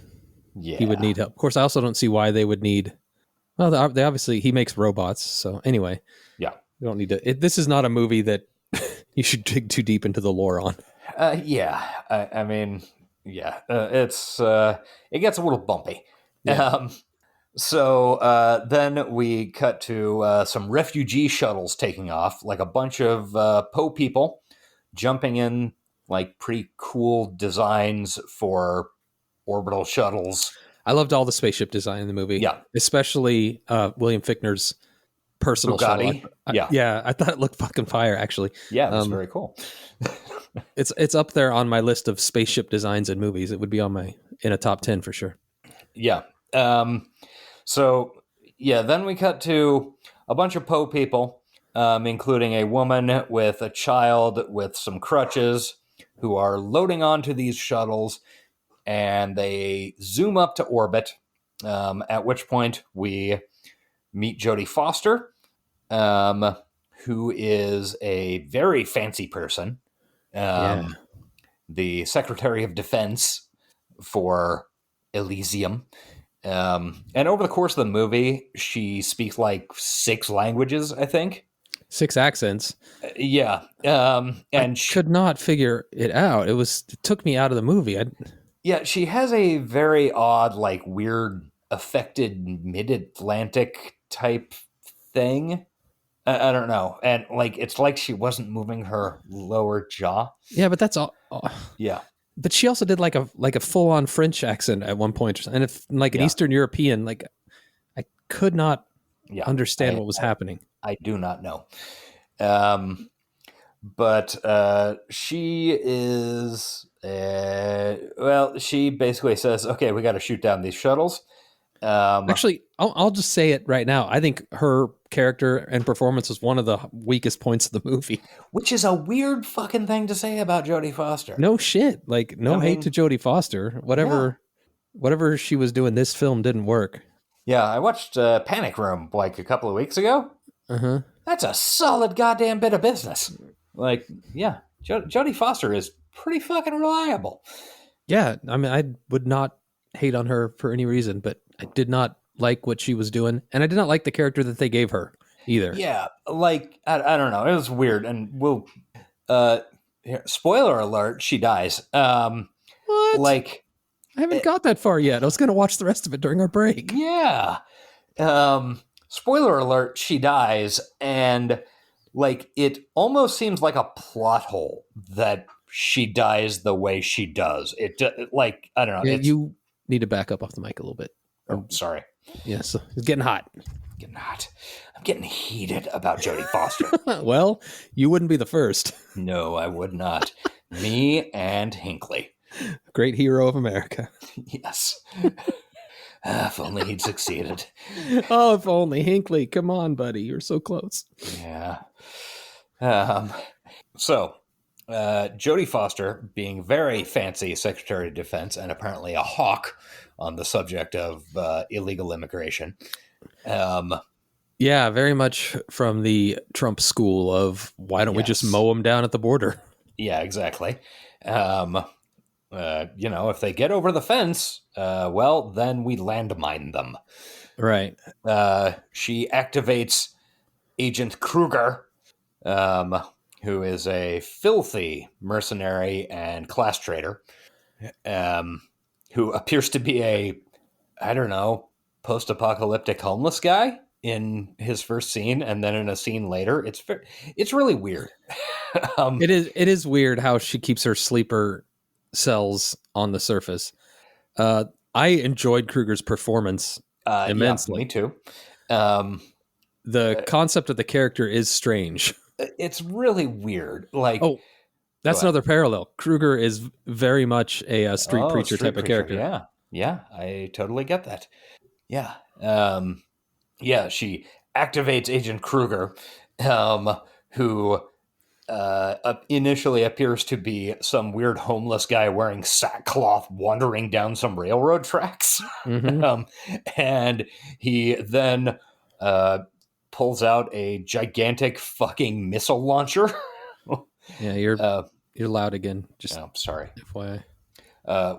he would need help. Of course, I also don't see why they would need. Well, they obviously he makes robots, so anyway. Yeah, you don't need to. This is not a movie that you should dig too deep into the lore on. It gets a little bumpy. Yeah. Then we cut to some refugee shuttles taking off, like a bunch of Poe people jumping in, pretty cool designs for orbital shuttles. I loved all the spaceship design in the movie. Yeah. Especially William Fichtner's personal Bugatti. Shuttle. I thought it looked fucking fire, actually. Yeah, it was very cool. It's up there on my list of spaceship designs in movies. It would be in a top 10 for sure. Yeah. Then we cut to a bunch of Poe people, including a woman with a child with some crutches, who are loading onto these shuttles, and they zoom up to orbit, at which point we meet Jodie Foster, who is a very fancy person. the Secretary of Defense for Elysium. And over the course of the movie, she speaks like 6 languages, I think. 6 accents. Yeah. And I could not figure it out. It took me out of the movie. Yeah, she has a very odd, like weird affected mid-Atlantic type thing. I don't know. And like, it's like she wasn't moving her lower jaw. Yeah, but that's all. Yeah. But she also did like a full-on French accent at one point, and if like an Eastern European, like I could not understand what was happening. I do not know. But she is she basically says, okay, we got to shoot down these shuttles. Actually, I'll just say it right now. I think her character and performance was one of the weakest points of the movie. Which is a weird fucking thing to say about Jodie Foster. No shit. Like, hate to Jodie Foster. Whatever she was doing, this film didn't work. Yeah, I watched Panic Room like a couple of weeks ago. Uh-huh. That's a solid goddamn bit of business. Like, yeah, Jodie Foster is pretty fucking reliable. Yeah, I mean, I would not hate on her for any reason, but I did not like what she was doing, and I did not like the character that they gave her either. Yeah, like, I don't know. It was weird, and we'll... spoiler alert, she dies. What? Like... I haven't got that far yet. I was going to watch the rest of it during our break. Yeah. Spoiler alert, she dies, and like it almost seems like a plot hole that she dies the way she does. It like, I don't know. Yeah, you need to back up off the mic a little bit. Oh, sorry. Yes, it's getting hot. I'm getting heated about Jodie Foster. Well, you wouldn't be the first. No, I would not. Me and Hinckley. Great hero of America. Yes. If only he'd succeeded. Oh, if only. Hinckley, come on, buddy. You're so close. Yeah. So, Jodie Foster, being very fancy Secretary of Defense and apparently a hawk on the subject of illegal immigration. Yeah, very much from the Trump school of why don't we just mow them down at the border? Yeah, exactly. If they get over the fence, then we landmine them. Right. She activates Agent Kruger, who is a filthy mercenary and class traitor, who appears to be a, I don't know, post-apocalyptic homeless guy in his first scene, and then in a scene later. It's really weird. It is weird how she keeps her sleeper cells on the surface. I enjoyed Kruger's performance immensely. Yeah, me too. The concept of the character is strange. It's really weird. Like, that's another parallel. Kruger is very much a street preacher type of character. Yeah, I totally get that. Yeah. She activates Agent Kruger, who initially appears to be some weird homeless guy wearing sackcloth wandering down some railroad tracks. Mm-hmm. And he then pulls out a gigantic fucking missile launcher. Yeah, you're loud again. Just sorry. FYI.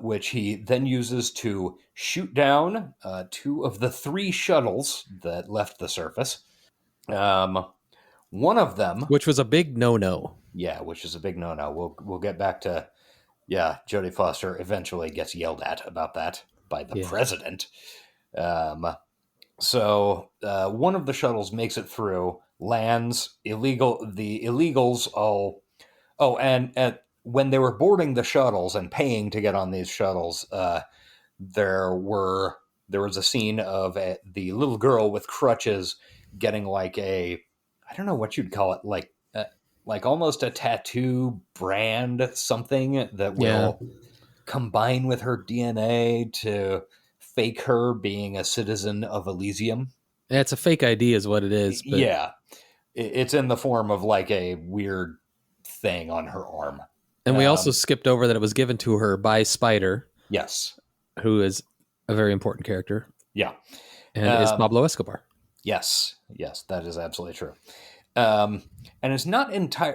Which he then uses to shoot down 2 of the 3 shuttles that left the surface. One of them, which was a big no-no. Yeah, which is a big no-no. We'll get back to, Jodie Foster eventually gets yelled at about that by the president. So one of the shuttles makes it through, lands, the illegals all... Oh, and when they were boarding the shuttles and paying to get on these shuttles, there was a scene of the little girl with crutches getting like a, I don't know what you'd call it, like almost a tattoo brand, something that will combine with her DNA to fake her being a citizen of Elysium. Yeah, it's a fake ID is what it is. But... Yeah. It's in the form of like a weird thing on her arm. And we also skipped over that it was given to her by Spider. Yes. Who is a very important character. Yeah. And is Pablo Escobar. Yes, that is absolutely true. And it's not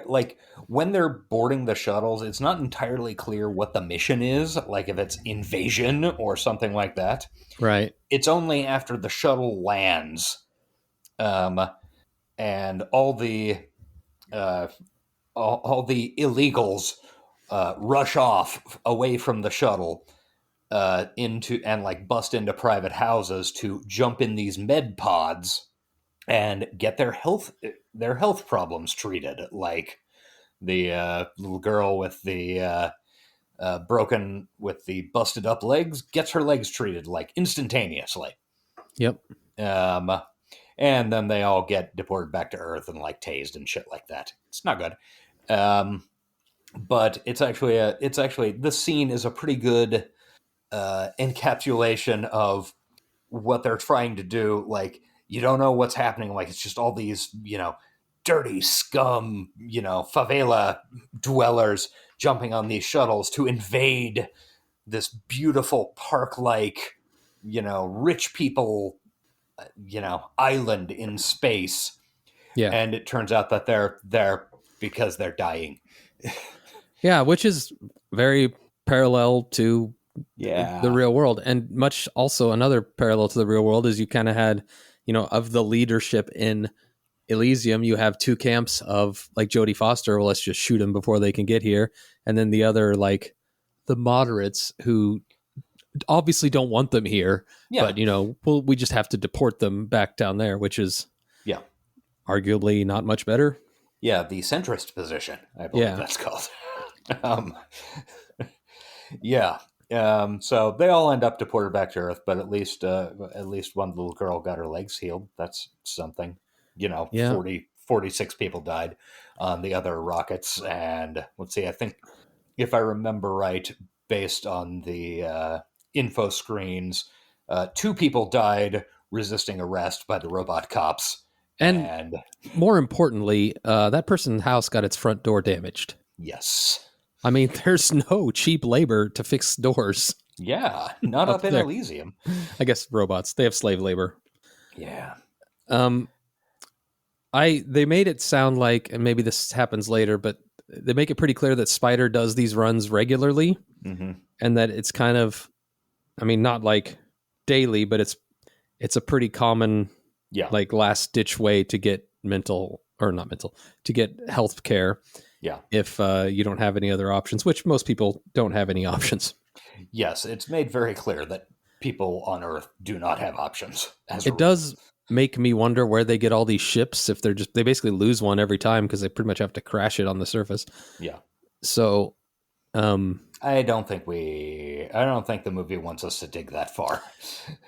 like when they're boarding the shuttles, it's not entirely clear what the mission is, like if it's invasion or something like that. Right. It's only after the shuttle lands, and all the illegals rush off away from the shuttle into and like bust into private houses to jump in these med pods and get their health problems treated, like the little girl with the busted up legs gets her legs treated like instantaneously. Yep. And then they all get deported back to Earth and like tased and shit like that. It's not good. But it's actually this scene is a pretty good encapsulation of what they're trying to do. Like, you don't know what's happening. Like, it's just all these, dirty scum, favela dwellers jumping on these shuttles to invade this beautiful park-like, rich people, island in space. Yeah. And it turns out that they're there because they're dying. Yeah, which is very parallel to the real world. And much also another parallel to the real world is you kind of had, of the leadership in Elysium, you have two camps of like Jodie Foster, well, let's just shoot them before they can get here. And then the other, like the moderates who obviously don't want them here, but, we just have to deport them back down there, which is arguably not much better. Yeah, the centrist position, I believe that's called. So they all end up deported back to Earth, but at least one little girl got her legs healed. That's something. 46 people died on the other rockets. And let's see, I think if I remember right, based on the info screens, 2 people died resisting arrest by the robot cops. And more importantly, that person's house got its front door damaged. Yes. I mean, there's no cheap labor to fix doors. Yeah, not up in there. Elysium. I guess robots, they have slave labor. Yeah. They made it sound like, and maybe this happens later, but they make it pretty clear that Spider does these runs regularly, and that it's kind of, I mean, not like daily, but it's a pretty common, like last ditch way to get to get health care. Yeah. If you don't have any other options, which most people don't have any options. Yes, it's made very clear that people on Earth do not have options. It does make me wonder where they get all these ships if they basically lose one every time because they pretty much have to crash it on the surface. Yeah. So I don't think the movie wants us to dig that far.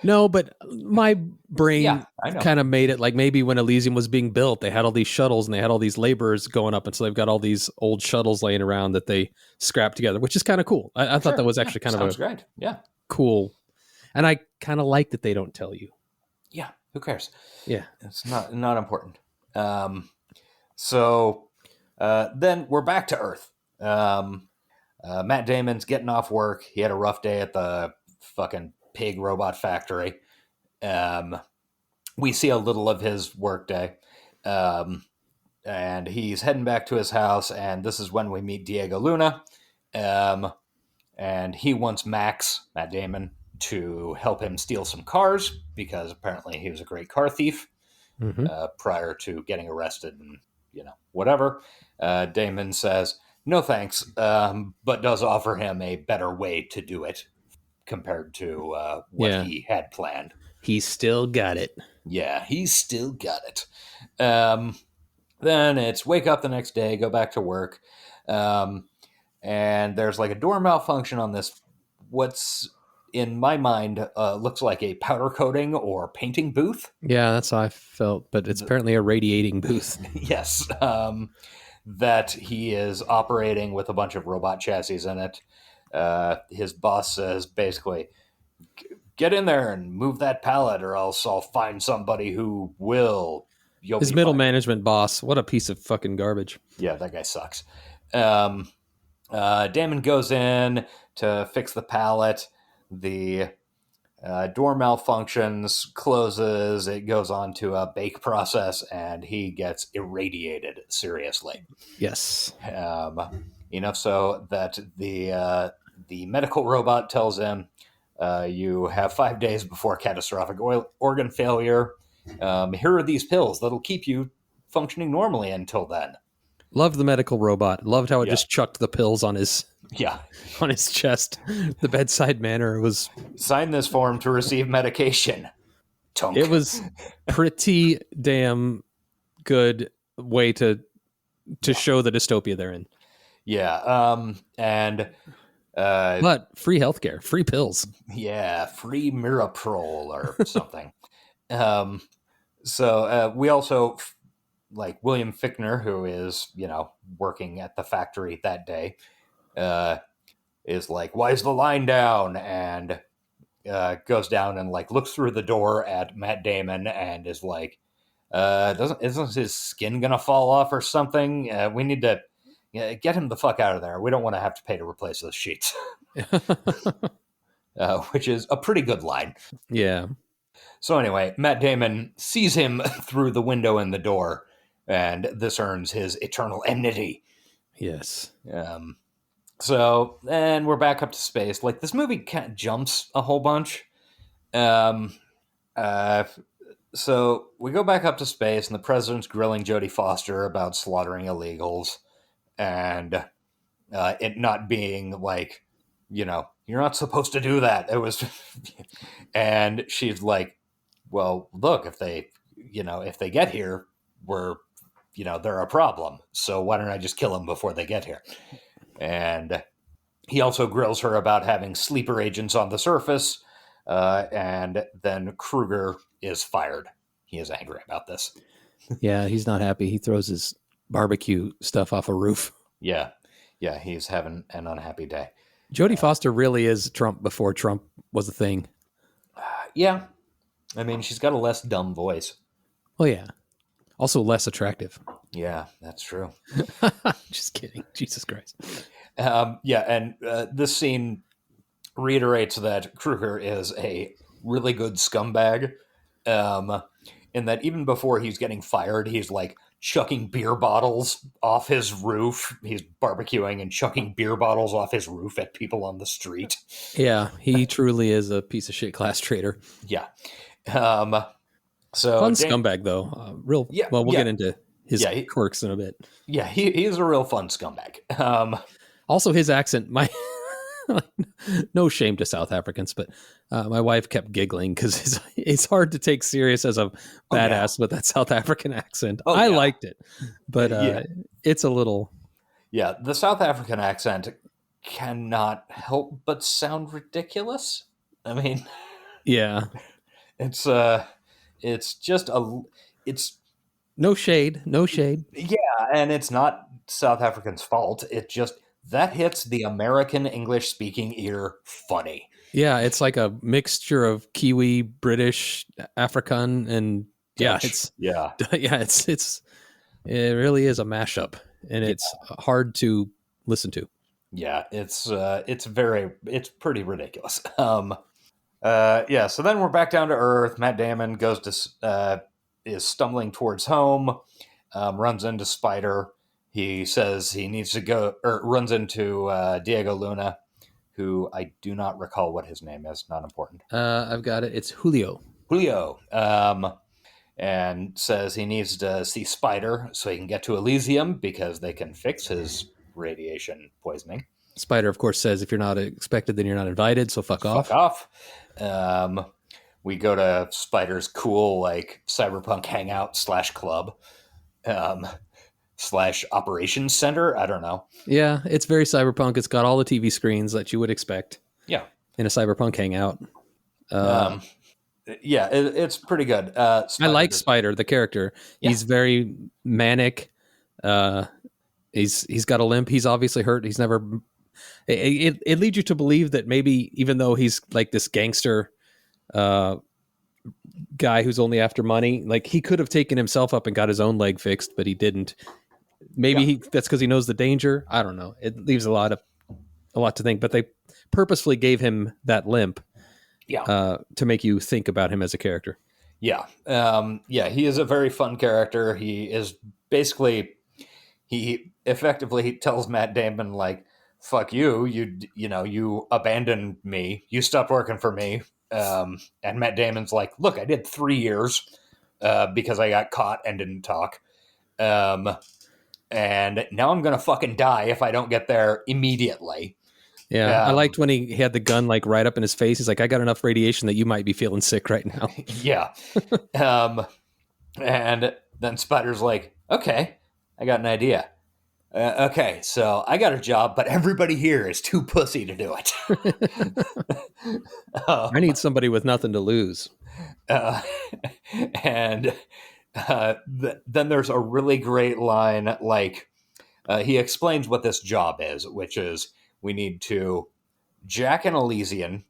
No, but my brain kind of made it like maybe when Elysium was being built, they had all these shuttles and they had all these laborers going up. And so they've got all these old shuttles laying around that they scrapped together, which is kind of cool. I thought that was actually kind of great. Yeah. Cool. And I kind of like that they don't tell you. Yeah. Who cares? Yeah. It's not important. So then we're back to Earth. Matt Damon's getting off work. He had a rough day at the fucking pig robot factory. We see a little of his work day. And he's heading back to his house, and this is when we meet Diego Luna. And he wants Matt Damon, to help him steal some cars, because apparently he was a great car thief prior to getting arrested and, whatever. Damon says, no thanks, but does offer him a better way to do it compared to what he had planned. He's still got it. Yeah, he's still got it. Then it's wake up the next day, go back to work, and there's like a door malfunction on this, what's in my mind looks like a powder coating or painting booth. Yeah, that's how I felt, but it's apparently a radiating booth. Yes. That he is operating with a bunch of robot chassis in it. His boss says basically, get in there and move that pallet or else I'll find somebody who will. His middle management boss, what a piece of fucking garbage. Yeah, that guy sucks. Damon goes in to fix the pallet. The Door malfunctions, closes, it goes on to a bake process, and he gets irradiated seriously. Yes. Enough so that the medical robot tells him, you have 5 days before catastrophic organ failure. Here are these pills that'll keep you functioning normally until then. Loved the medical robot. Loved how it just chucked the pills on his chest. The bedside manner was... Sign this form to receive medication. Tunk. It was pretty damn good way to show the dystopia they're in. Yeah. But free healthcare, free pills. Yeah, free Miraprol or something. So we also... like William Fichtner, who is, working at the factory that day, is like, why is the line down? And goes down and like looks through the door at Matt Damon and is like, isn't his skin gonna fall off or something? We need to get him the fuck out of there. We don't want to have to pay to replace those sheets. Which is a pretty good line. Yeah. So anyway, Matt Damon sees him through the window in the door, and this earns his eternal enmity. Yes. So, and we're back up to space. Like, this movie kind of jumps a whole bunch. So we go back up to space, and the president's grilling Jodie Foster about slaughtering illegals, and it not being like, you're not supposed to do that. It was, and she's like, well, look, if they get here, they're a problem. So why don't I just kill them before they get here? And he also grills her about having sleeper agents on the surface. And then Kruger is fired. He is angry about this. Yeah, he's not happy. He throws his barbecue stuff off a roof. Yeah. Yeah, he's having an unhappy day. Jodie Foster really is Trump before Trump was a thing. Yeah. I mean, she's got a less dumb voice. Well, yeah. Also less attractive. Yeah, that's true. Just kidding. Jesus Christ. Yeah, and this scene reiterates that Kruger is a really good scumbag. In that even before he's getting fired, he's like chucking beer bottles off his roof. He's barbecuing and chucking beer bottles off his roof at people on the street. Yeah, he truly is a piece of shit class traitor. Yeah. So fun scumbag though. We'll get into his quirks in a bit. Yeah, he's a real fun scumbag. Also his accent, no shame to South Africans, but my wife kept giggling because it's hard to take serious as a badass with that South African accent. I liked it, but it's a little... Yeah, the South African accent cannot help but sound ridiculous. I mean... Yeah. It's just it's... No shade. Yeah, and it's not South Africans' fault. It just... that hits the American English-speaking ear funny. Yeah, it's like a mixture of Kiwi, British, African, and Dutch. It really is a mashup, and it's hard to listen to. Yeah, it's pretty ridiculous. So then we're back down to Earth. Matt Damon is stumbling towards home, runs into Spider. He says he needs to go, or runs into Diego Luna, who I do not recall what his name is. Not important. I've got it. It's Julio. And says he needs to see Spider so he can get to Elysium because they can fix his radiation poisoning. Spider, of course, says if you're not expected, then you're not invited. So fuck off. We go to Spider's cool cyberpunk hangout /club. / operations center. I don't know. Yeah, it's very cyberpunk. It's got all the TV screens that you would expect. Yeah, in a cyberpunk hangout. It's pretty good. I like Spider, the character. Yeah. He's very manic. He's got a limp. He's obviously hurt. He's never. It leads you to believe that maybe even though he's like this gangster guy who's only after money, like he could have taken himself up and got his own leg fixed, but he didn't. Maybe that's because he knows the danger. I don't know. It leaves a lot to think, but they purposefully gave him that limp to make you think about him as a character. Yeah. He is a very fun character. He is basically, he effectively tells Matt Damon, like, fuck you, you abandoned me, you stopped working for me. And Matt Damon's like, look, I did 3 years because I got caught and didn't talk. And now I'm going to fucking die if I don't get there immediately. Yeah, I liked when he had the gun like right up in his face. He's like, I got enough radiation that you might be feeling sick right now. Yeah. And then Spider's like, okay, I got an idea. Okay, so I got a job, but everybody here is too pussy to do it. I need somebody with nothing to lose. And then there's a really great line, like, he explains what this job is, which is we need to jack an Elysian,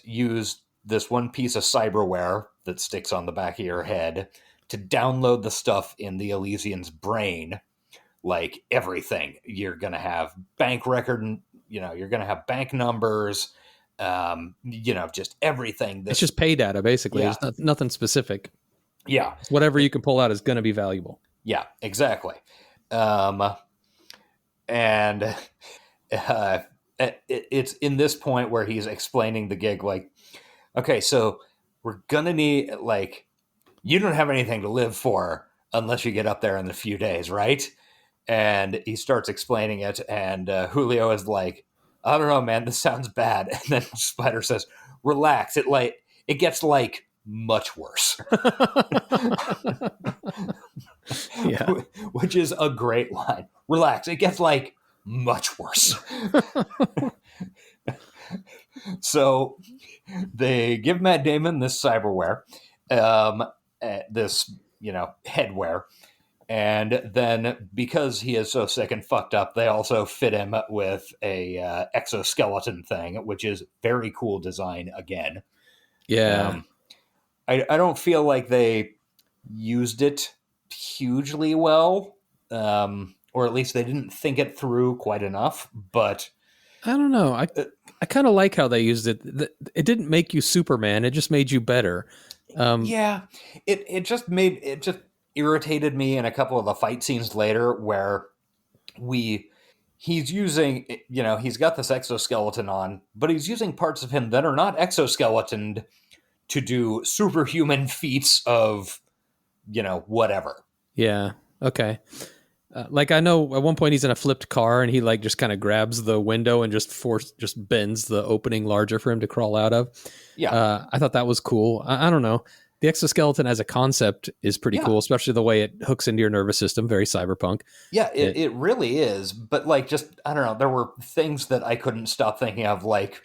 use this one piece of cyberware that sticks on the back of your head to download the stuff in the Elysian's brain, like everything. You're going to have bank record, you're going to have bank numbers, just everything. It's just pay data, basically. Yeah. It's nothing specific. Yeah. It's whatever you can pull out is going to be valuable. Yeah, exactly. It's in this point where he's explaining the gig, like, okay, so we're gonna need, like, you don't have anything to live for unless you get up there in a few days, right? And he starts explaining it, and Julio is like, I don't know, man, this sounds bad. And then Spider says, relax, it gets like much worse. Yeah. Which is a great line. Relax, it gets like much worse. So they give Matt Damon this cyberware, this, headwear. And then because he is so sick and fucked up, they also fit him with a exoskeleton thing, which is very cool design again. Yeah. I don't feel like they used it hugely well, or at least they didn't think it through quite enough, but I don't know. I kind of like how they used it. It didn't make you Superman. It just made you better. It just irritated me in a couple of the fight scenes later where he's using, he's got this exoskeleton on, but he's using parts of him that are not exoskeletoned to do superhuman feats of, whatever. Yeah. Okay. Like, I know at one point he's in a flipped car and he like just kind of grabs the window and just bends the opening larger for him to crawl out of. Yeah. I thought that was cool. I don't know. The exoskeleton as a concept is pretty cool, especially the way it hooks into your nervous system. Very cyberpunk. Yeah, it really is. But like, just, I don't know. There were things that I couldn't stop thinking of, like,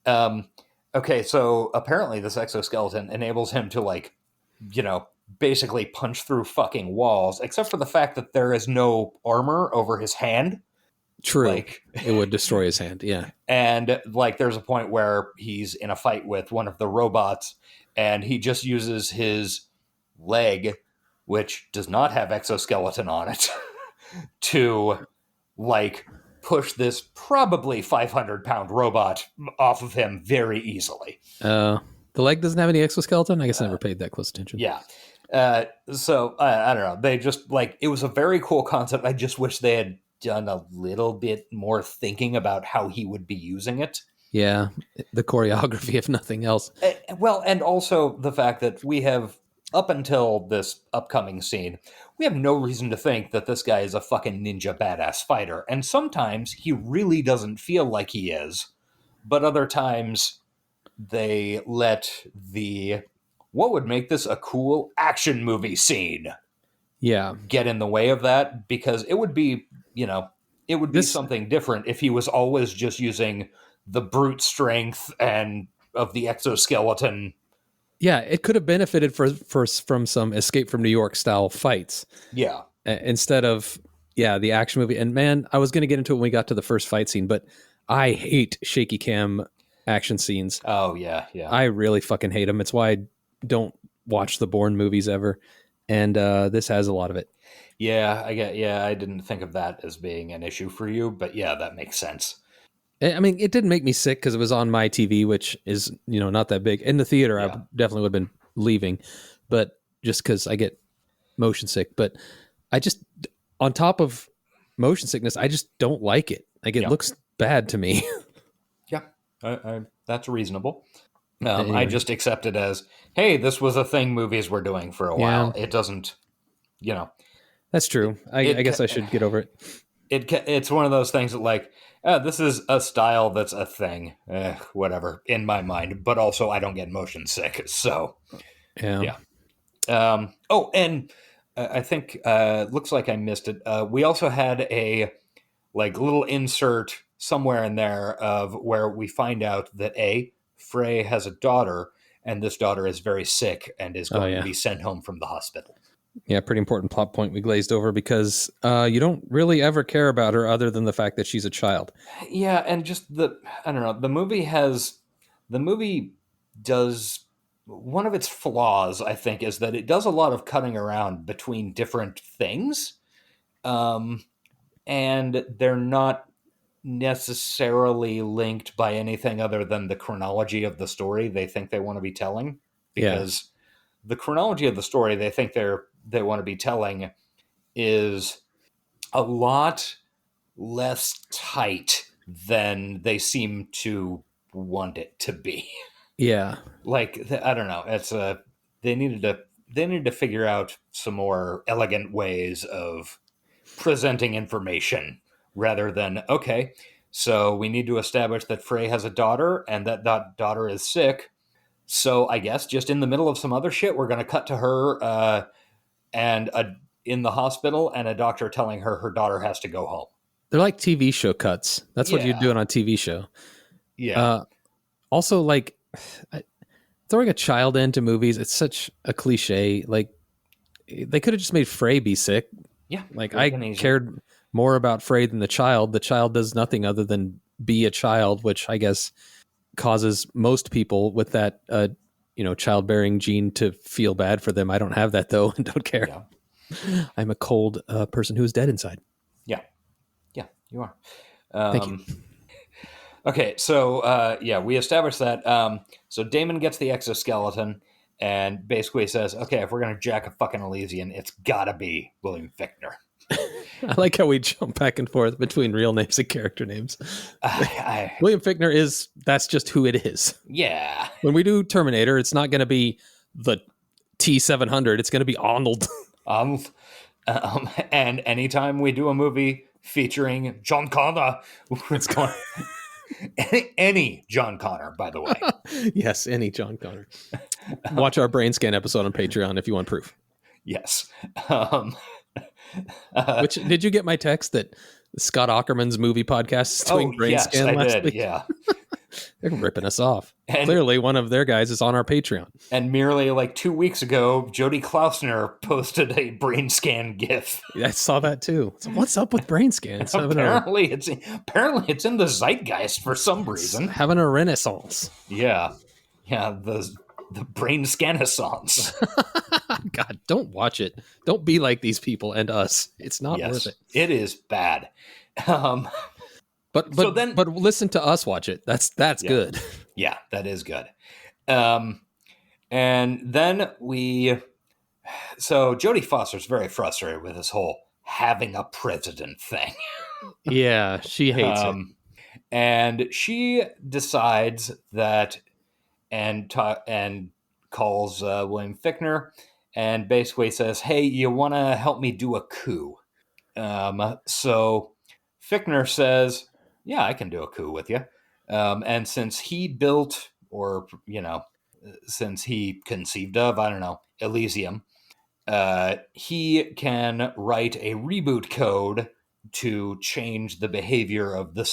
okay, so apparently this exoskeleton enables him to, like, basically punch through fucking walls, except for the fact that there is no armor over his hand. True. Like, it would destroy his hand, yeah. And, like, there's a point where he's in a fight with one of the robots, and he just uses his leg, which does not have exoskeleton on it, to, like, push this probably 500-pound robot off of him very easily. The leg doesn't have any exoskeleton? I guess I never paid that close attention. Yeah. So, I don't know. They just, like, it was a very cool concept. I just wish they had done a little bit more thinking about how he would be using it. Yeah, the choreography, if nothing else. Well, and also the fact that we have, up until this upcoming scene, we have no reason to think that this guy is a fucking ninja badass fighter. And sometimes he really doesn't feel like he is. But other times they let what would make this a cool action movie scene get in the way of that, because it would be, something different if he was always just using the brute strength and of the exoskeleton. Yeah, it could have benefited from some Escape from New York style fights. Yeah. Instead of, the action movie. And man, I was going to get into it when we got to the first fight scene, but I hate shaky cam action scenes. Oh, yeah, yeah. I really fucking hate them. It's why I don't watch the Bourne movies ever. And this has a lot of it. Yeah, I didn't think of that as being an issue for you, but yeah, that makes sense. I mean, it didn't make me sick because it was on my TV, which is, not that big. In the theater, I definitely would have been leaving, but just because I get motion sick. But I just, on top of motion sickness, I just don't like it. Like, it looks bad to me. Yeah, that's reasonable. Anyway. I just accept it as, hey, this was a thing movies were doing for a while. It doesn't, That's true. I guess I should get over it. It's one of those things that, like, this is a style that's a thing, whatever, in my mind, but also I don't get motion sick, so, yeah. Oh, and I think, looks like I missed it. We also had a, like, little insert somewhere in there of where we find out that, Frey has a daughter, and this daughter is very sick and is going to be sent home from the hospital. Yeah, pretty important plot point we glazed over because you don't really ever care about her other than the fact that she's a child. Yeah, and just I don't know, the movie does, one of its flaws, I think, is that it does a lot of cutting around between different things, and they're not necessarily linked by anything other than the chronology of the story they think they want to be telling, because the chronology of the story they think they want to be telling is a lot less tight than they seem to want it to be. Yeah. Like, I don't know. It's they needed to figure out some more elegant ways of presenting information rather than, okay, so we need to establish that Frey has a daughter and that daughter is sick. So I guess just in the middle of some other shit, we're going to cut to her in the hospital and a doctor telling her daughter has to go home. They're like TV show cuts. That's what you're doing on a TV show. Yeah. Also, like, throwing a child into movies, it's such a cliche. Like, they could have just made Frey be sick. Yeah. Like, I cared more about Frey than the child. The child does nothing other than be a child, which I guess causes most people with that, childbearing gene to feel bad for them. I don't have that, though, and don't care. Yeah. I'm a cold person who is dead inside. Yeah. Yeah, you are. Thank you. Okay, so, we established that. So Damon gets the exoskeleton and basically says, okay, if we're going to jack a fucking Elysian, it's got to be William Fichtner. I like how we jump back and forth between real names and character names. William Fichtner that's just who it is. Yeah. When we do Terminator, it's not going to be the T-700. It's going to be Arnold. And anytime we do a movie featuring John Connor, it's going... any John Connor, by the way. Yes, any John Connor. Watch our brain scan episode on Patreon if you want proof. Yes. Which, did you get my text that Scott Aukerman's movie podcast is doing brain scan last week? Yeah. They're ripping us off. And clearly one of their guys is on our Patreon. And merely like 2 weeks ago, Jodie Klausner posted a brain scan GIF. I saw that too. So what's up with brain scans? Apparently it's in the zeitgeist for some reason. It's having a renaissance. Yeah. Yeah, the brain scan-assance. God, don't watch it. Don't be like these people and us. It's not worth it. It is bad. But listen to us watch it. That's good. Yeah, that is good. And then so Jodie Foster's very frustrated with this whole having a president thing. Yeah, she hates it. And she decides that and calls William Fichtner and basically says, hey, you want to help me do a coup? So Fichtner says, yeah, I can do a coup with you. And since he built, or, since he conceived of, I don't know, Elysium, he can write a reboot code to change the behavior of the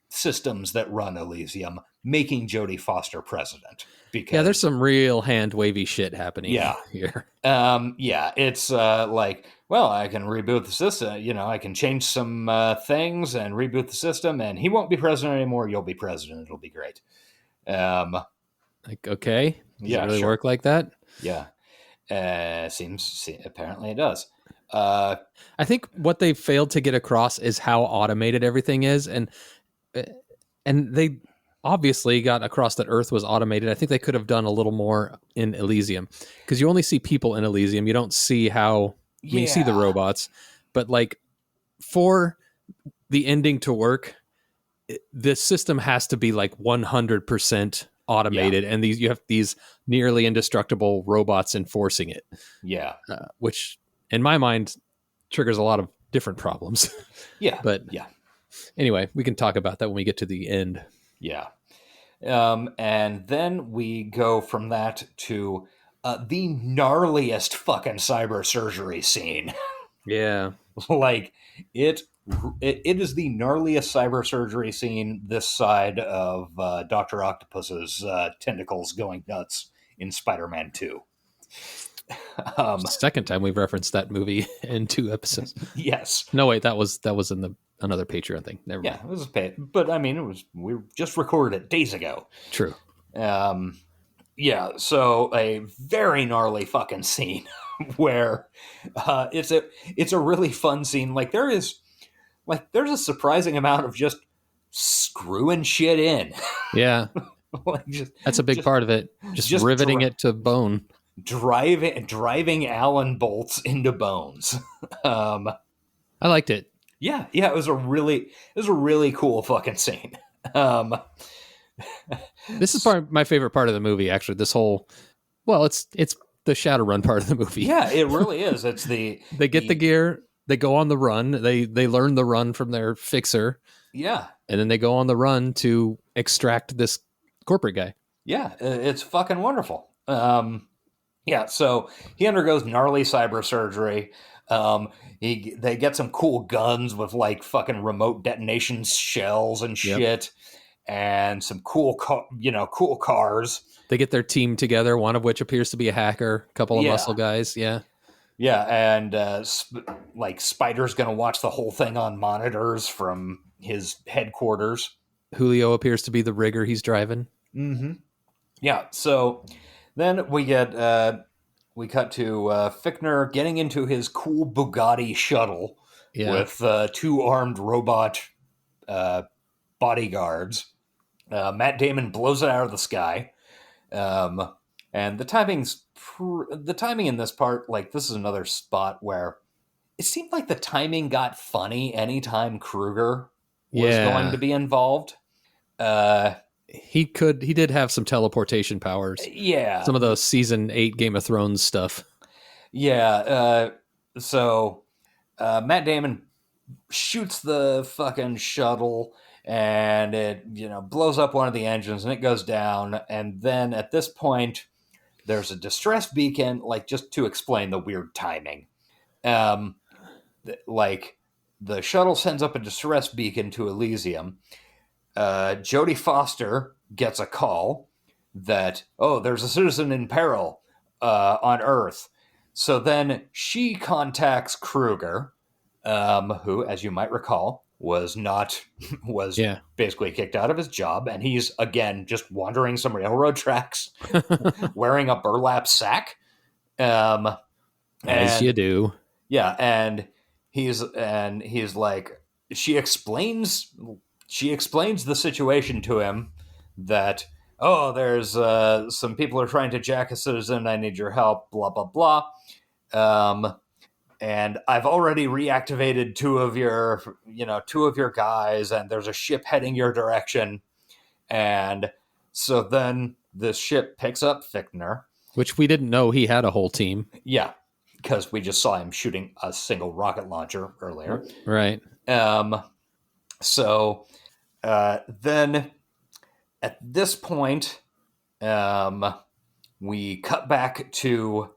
systems that run Elysium, making Jodie Foster president. Because, there's some real hand-wavy shit happening here. It's like, well, I can reboot the system. I can change some things and reboot the system, and he won't be president anymore. You'll be president. It'll be great. Okay. Does it really work like that? Yeah. Apparently it does. I think what they failed to get across is how automated everything is. And and they obviously got across that Earth was automated. I think they could have done a little more in Elysium, because you only see people in Elysium. You don't see how, I mean, you see the robots, but like for the ending to work, the system has to be like 100% automated, and you have these nearly indestructible robots enforcing it. Yeah. Which in my mind triggers a lot of different problems. Yeah. But yeah. Anyway, we can talk about that when we get to the end. Yeah. And then we go from that to the gnarliest fucking cyber surgery scene. Yeah. Like it is the gnarliest cyber surgery scene this side of Dr. Octopus's tentacles going nuts in Spider-Man 2. Second time we've referenced that movie in 2 episodes. Yes. No, wait, that was in another Patreon thing. Never mind. Yeah, it was but I mean, we just recorded it days ago. True. Yeah, so a very gnarly fucking scene where it's a really fun scene. Like there's a surprising amount of just screwing shit in. Yeah. That's a big part of it. Just riveting it to bone. Driving Allen bolts into bones. I liked it. Yeah, it was a really cool fucking scene. This is my favorite part of the movie, actually. This whole, well, it's the Shadowrun part of the movie. Yeah, it really is. It's they get the gear, they go on the run, they learn the run from their fixer. Yeah, and then they go on the run to extract this corporate guy. Yeah, it's fucking wonderful. Yeah, so he undergoes gnarly cyber surgery. They get some cool guns with like fucking remote detonation shells and shit, and some cool cars. They get their team together, one of which appears to be a hacker, a couple of muscle guys. Yeah, and like Spider's gonna watch the whole thing on monitors from his headquarters. Julio appears to be the rigger he's driving. Mm-hmm. Yeah, so then we cut to Fichtner getting into his cool Bugatti shuttle with 2 armed robot bodyguards. Matt Damon blows it out of the sky, and the timing in this part, like this is another spot where it seemed like the timing got funny anytime Kruger was going to be involved. He did have some teleportation powers. Yeah. Some of the season 8 Game of Thrones stuff. Yeah. So Matt Damon shoots the fucking shuttle and it, blows up one of the engines and it goes down. And then at this point, there's a distress beacon, like just to explain the weird timing. Like the shuttle sends up a distress beacon to Elysium. Jodie Foster gets a call that, there's a citizen in peril on Earth. So then she contacts Kruger, who, as you might recall, was basically kicked out of his job, and he's again just wandering some railroad tracks, wearing a burlap sack. As you do. Yeah, and he's like, she explains the situation to him that, there's some people are trying to jack a citizen. I need your help, blah, blah, blah. And I've already reactivated two of your guys, and there's a ship heading your direction. And so then this ship picks up Fichtner. Which we didn't know he had a whole team. Yeah, because we just saw him shooting a single rocket launcher earlier. Right. So then at this point, we cut back to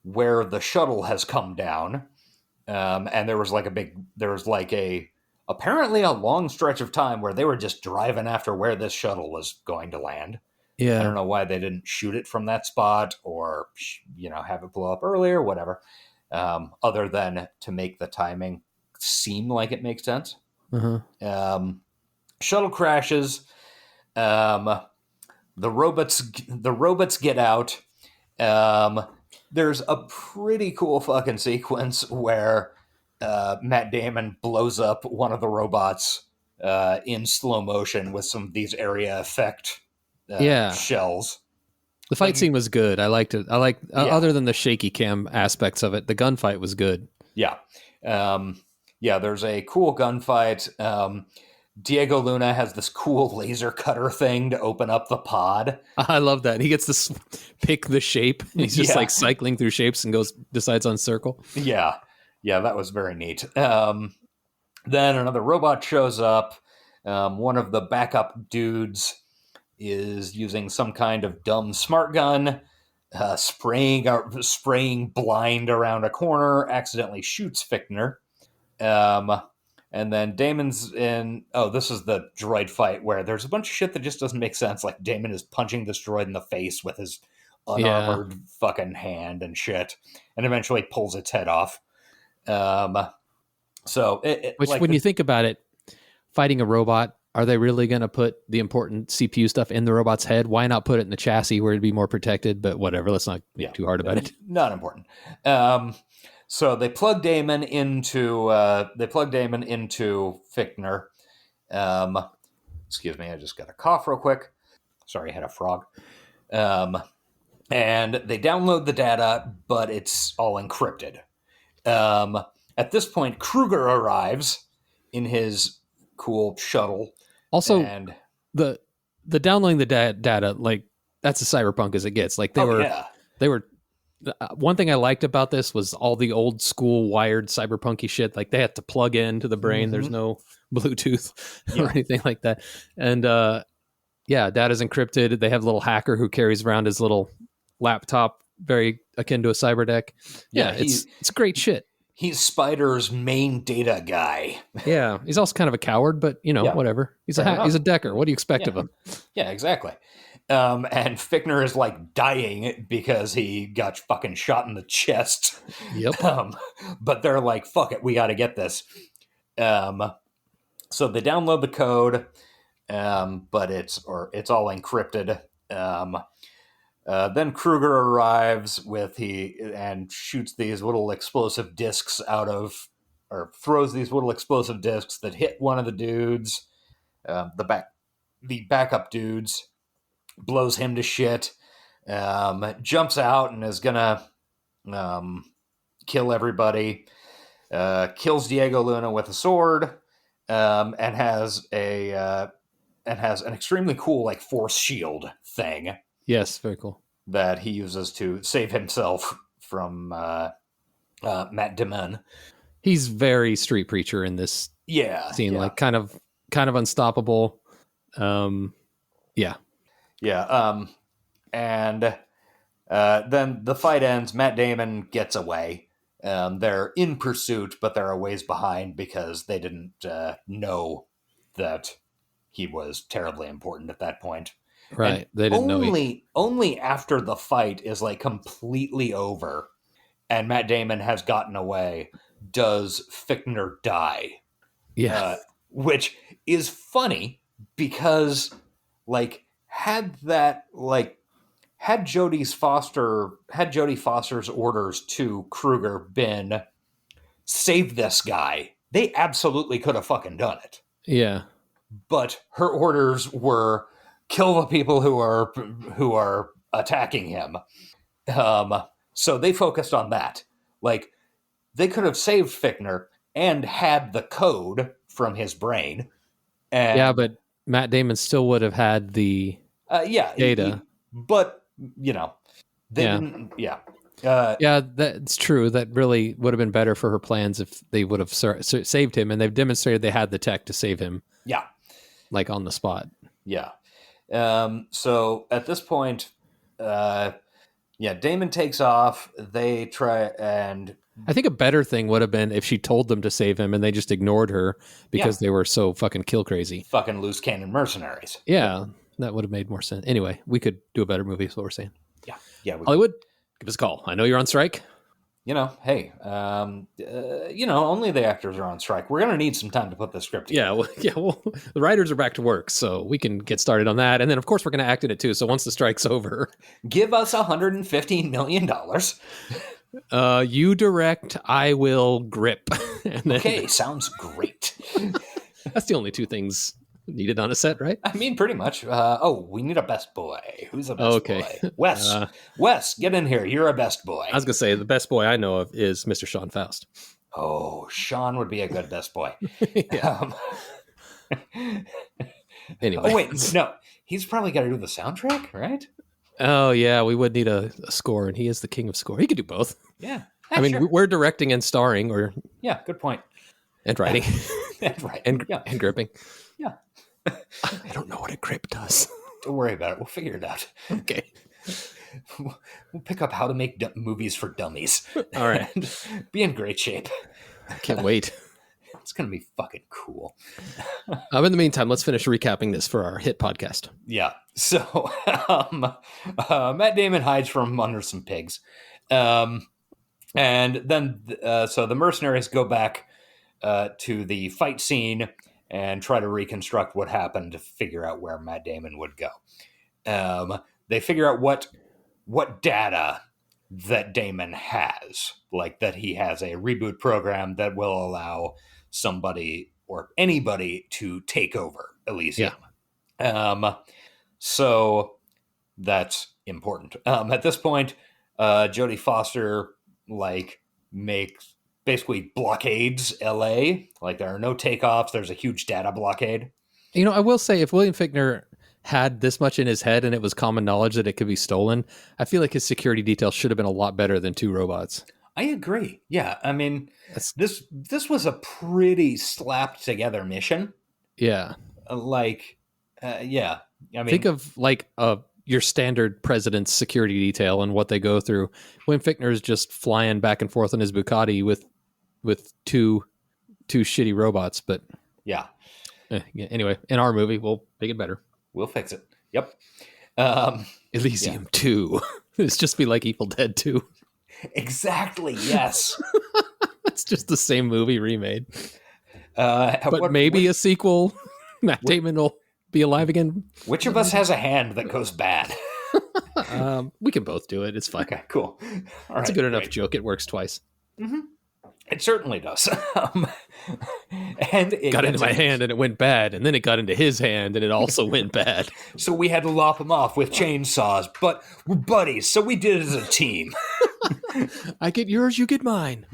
where the shuttle has come down. And there was apparently a long stretch of time where they were just driving after where this shuttle was going to land. Yeah. I don't know why they didn't shoot it from that spot or, have it blow up earlier, whatever. Other than to make the timing seem like it makes sense. Uh-huh. Shuttle crashes. The robots get out. There's a pretty cool fucking sequence where Matt Damon blows up one of the robots in slow motion with some of these area effect Yeah. shells. The fight scene was good. I liked it. Yeah. Other than the shaky cam aspects of it, the gunfight was good. Yeah. There's a cool gunfight. Diego Luna has this cool laser cutter thing to open up the pod. I love that. He gets to pick the shape. He's just like cycling through shapes and decides on circle. Yeah. Yeah, that was very neat. Then another robot shows up. One of the backup dudes is using some kind of dumb smart gun, spraying blind around a corner, accidentally shoots Fichtner. And then Damon's in... Oh, this is the droid fight where there's a bunch of shit that just doesn't make sense. Like Damon is punching this droid in the face with his unarmored fucking hand and shit, and eventually pulls its head off. When you think about it, fighting a robot, are they really going to put the important CPU stuff in the robot's head? Why not put it in the chassis where it'd be more protected? But whatever, let's not be too hard about it. Not important. So they plug Damon into Fichtner. Excuse me, I just got a cough real quick. Sorry, I had a frog. And they download the data, but it's all encrypted. At this point, Kruger arrives in his cool shuttle. Also, and the downloading the data, like, that's as cyberpunk as it gets. Like, they were. One thing I liked about this was all the old school wired cyberpunky shit. Like, they had to plug into the brain. Mm-hmm. There's no Bluetooth or anything like that. And data's encrypted. They have a little hacker who carries around his little laptop, very akin to a cyberdeck. Yeah, it's great shit. He's Spider's main data guy. Yeah, he's also kind of a coward, but whatever. He's a decker. What do you expect of him? Yeah, exactly. And Fichtner is like dying because he got fucking shot in the chest. Yep. But they're like, fuck it, we got to get this. So they download the code, but it's all encrypted. Then Kruger arrives and shoots these little explosive discs throws these little explosive discs that hit one of the dudes, the backup dudes, blows him to shit, jumps out and is gonna kill everybody, kills Diego Luna with a sword, and has an extremely cool like force shield thing. Yes, very cool. That he uses to save himself from Matt Damon. He's very Street Preacher in this scene, like kind of unstoppable. And then the fight ends. Matt Damon gets away. They're in pursuit, but they're a ways behind because they didn't know that he was terribly important at that point. Right. And they didn't know. Only after the fight is like completely over and Matt Damon has gotten away does Fichtner die. Yeah. Which is funny because like had Jodie Foster's orders to Kruger been save this guy, they absolutely could have fucking done it. Yeah. But her orders were kill the people who are attacking him. So they focused on that. Like, they could have saved Fichtner and had the code from his brain. And, but Matt Damon still would have had the data. But, they didn't. Yeah. That's true. That really would have been better for her plans if they would have saved him. And they've demonstrated they had the tech to save him. Yeah. Like on the spot. Yeah. So at this point, Damon takes off. They try, and I think a better thing would have been if she told them to save him and they just ignored her because they were so fucking kill crazy. Fucking loose cannon mercenaries. Yeah, that would have made more sense. Anyway, we could do a better movie is what we're saying. Yeah. Hollywood, give us a call. I know you're on strike. Hey, only the actors are on strike. We're going to need some time to put this script together. Well, the writers are back to work, so we can get started on that. And then, of course, we're going to act in it, too. So once the strike's over... Give us $115 million. You direct, I will grip. Okay, sounds great. That's the only two things needed on a set, right? I mean, pretty much. We need a best boy. Who's a best Okay. boy? Wes. Wes, get in here. You're a best boy. I was gonna say the best boy I know of is Mr. Sean Faust. Oh, Sean would be a good best boy. Anyway. Oh, wait. No. He's probably got to do the soundtrack, right? Oh, yeah. We would need a score, and he is the king of score. He could do both. Yeah. I mean, sure. we're directing and starring, or Yeah, good point. and writing, That's right. and gripping. Yeah. I don't know what a grip does. Don't worry about it. We'll figure it out. Okay. We'll pick up how to make movies for dummies. All right. And be in great shape. I can't wait. It's going to be fucking cool. In the meantime, let's finish recapping this for our hit podcast. Yeah. So Matt Damon hides from under some pigs. And then, so the mercenaries go back to the fight scene and try to reconstruct what happened to figure out where Matt Damon would go. They figure out what data that Damon has, like that he has a reboot program that will allow somebody or anybody to take over Elysium. Yeah. So that's important. At this point, Jodie Foster basically blockades LA. Like there are no takeoffs. There's a huge data blockade. I will say if William Fichtner had this much in his head and it was common knowledge that it could be stolen, I feel like his security details should have been a lot better than two robots. I agree. Yeah. I mean, this was a pretty slapped together mission. Yeah. Yeah. I mean, think of your standard president's security detail and what they go through. William Fichtner is just flying back and forth on his Bugatti with two shitty robots. But yeah. Anyway, in our movie, we'll make it better. We'll fix it. Yep. Elysium 2. It's just be like Evil Dead 2. Exactly. Yes. It's just the same movie remade. But maybe a sequel. Matt Damon will be alive again. Which of us has a hand that goes bad? We can both do it. It's fine. Okay, cool. All it's a good enough joke. It works twice. Mm-hmm. It certainly does. And it got into my hand and it went bad, and then it got into his hand and it also went bad. So we had to lop him off with chainsaws, but we're buddies, so we did it as a team. I get yours, you get mine.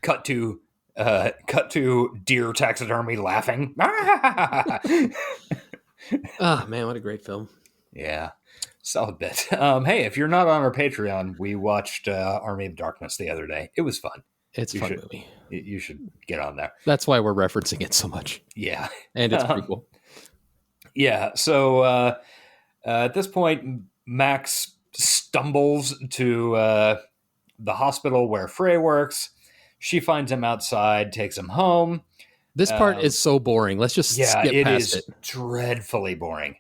Cut to deer taxidermy laughing. Oh man, what a great film. Yeah. Solid bit. Hey, if you're not on our Patreon, we watched Army of Darkness the other day. It was fun. It's a fun movie. You should get on there. That's why we're referencing it so much. Yeah. And it's pretty cool. Yeah. So at this point, Max stumbles to the hospital where Frey works. She finds him outside, takes him home. This part is so boring. Let's just skip past it. It is dreadfully boring.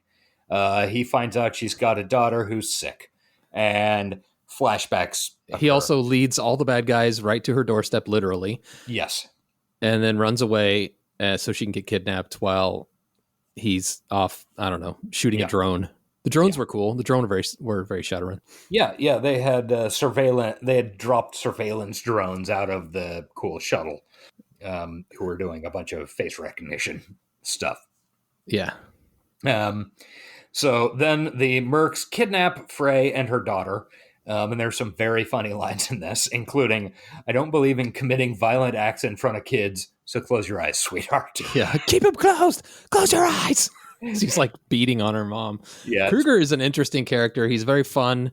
He finds out she's got a daughter who's sick, and flashbacks. He also leads all the bad guys right to her doorstep, literally. Yes. And then runs away so she can get kidnapped while he's off, I don't know, shooting a drone. The drones were cool. The drone were very Shadowrun. Yeah. They had surveillance. They had dropped surveillance drones out of the cool shuttle, who were doing a bunch of face recognition stuff. Yeah. So then the mercs kidnap Frey and her daughter. And there's some very funny lines in this, including, "I don't believe in committing violent acts in front of kids, so close your eyes, sweetheart." Yeah, keep them closed. Close your eyes. He's like beating on her mom. Yeah, Kruger is an interesting character. He's very fun.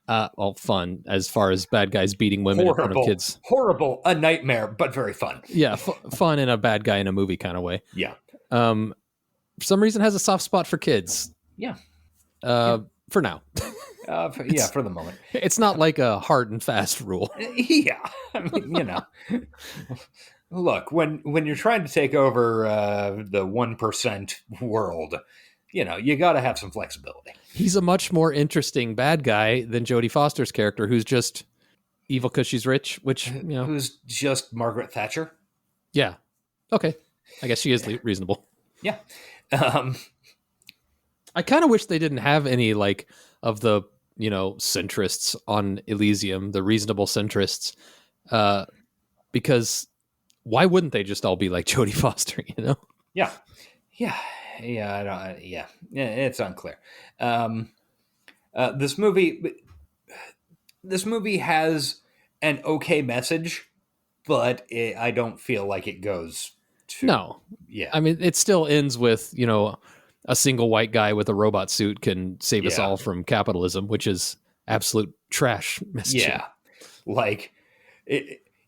Fun as far as bad guys beating women in front of kids. Horrible, a nightmare, but very fun. Yeah, fun in a bad guy in a movie kind of way. Yeah. For some reason has a soft spot for kids. Yeah. For now. For the moment. It's not like a hard and fast rule. Yeah. I mean, look, when you're trying to take over the 1% world, you got to have some flexibility. He's a much more interesting bad guy than Jodie Foster's character, who's just evil because she's rich, which, Who's just Margaret Thatcher. Yeah. Okay. I guess she is reasonable. Yeah. I kind of wish they didn't have any of the centrists on Elysium, the reasonable centrists, because why wouldn't they just all be like Jodie Foster? Yeah. It's unclear. This movie has an okay message, but I don't feel like it goes to. No. Yeah. I mean, it still ends with, a single white guy with a robot suit can save us all from capitalism, which is absolute trash messaging.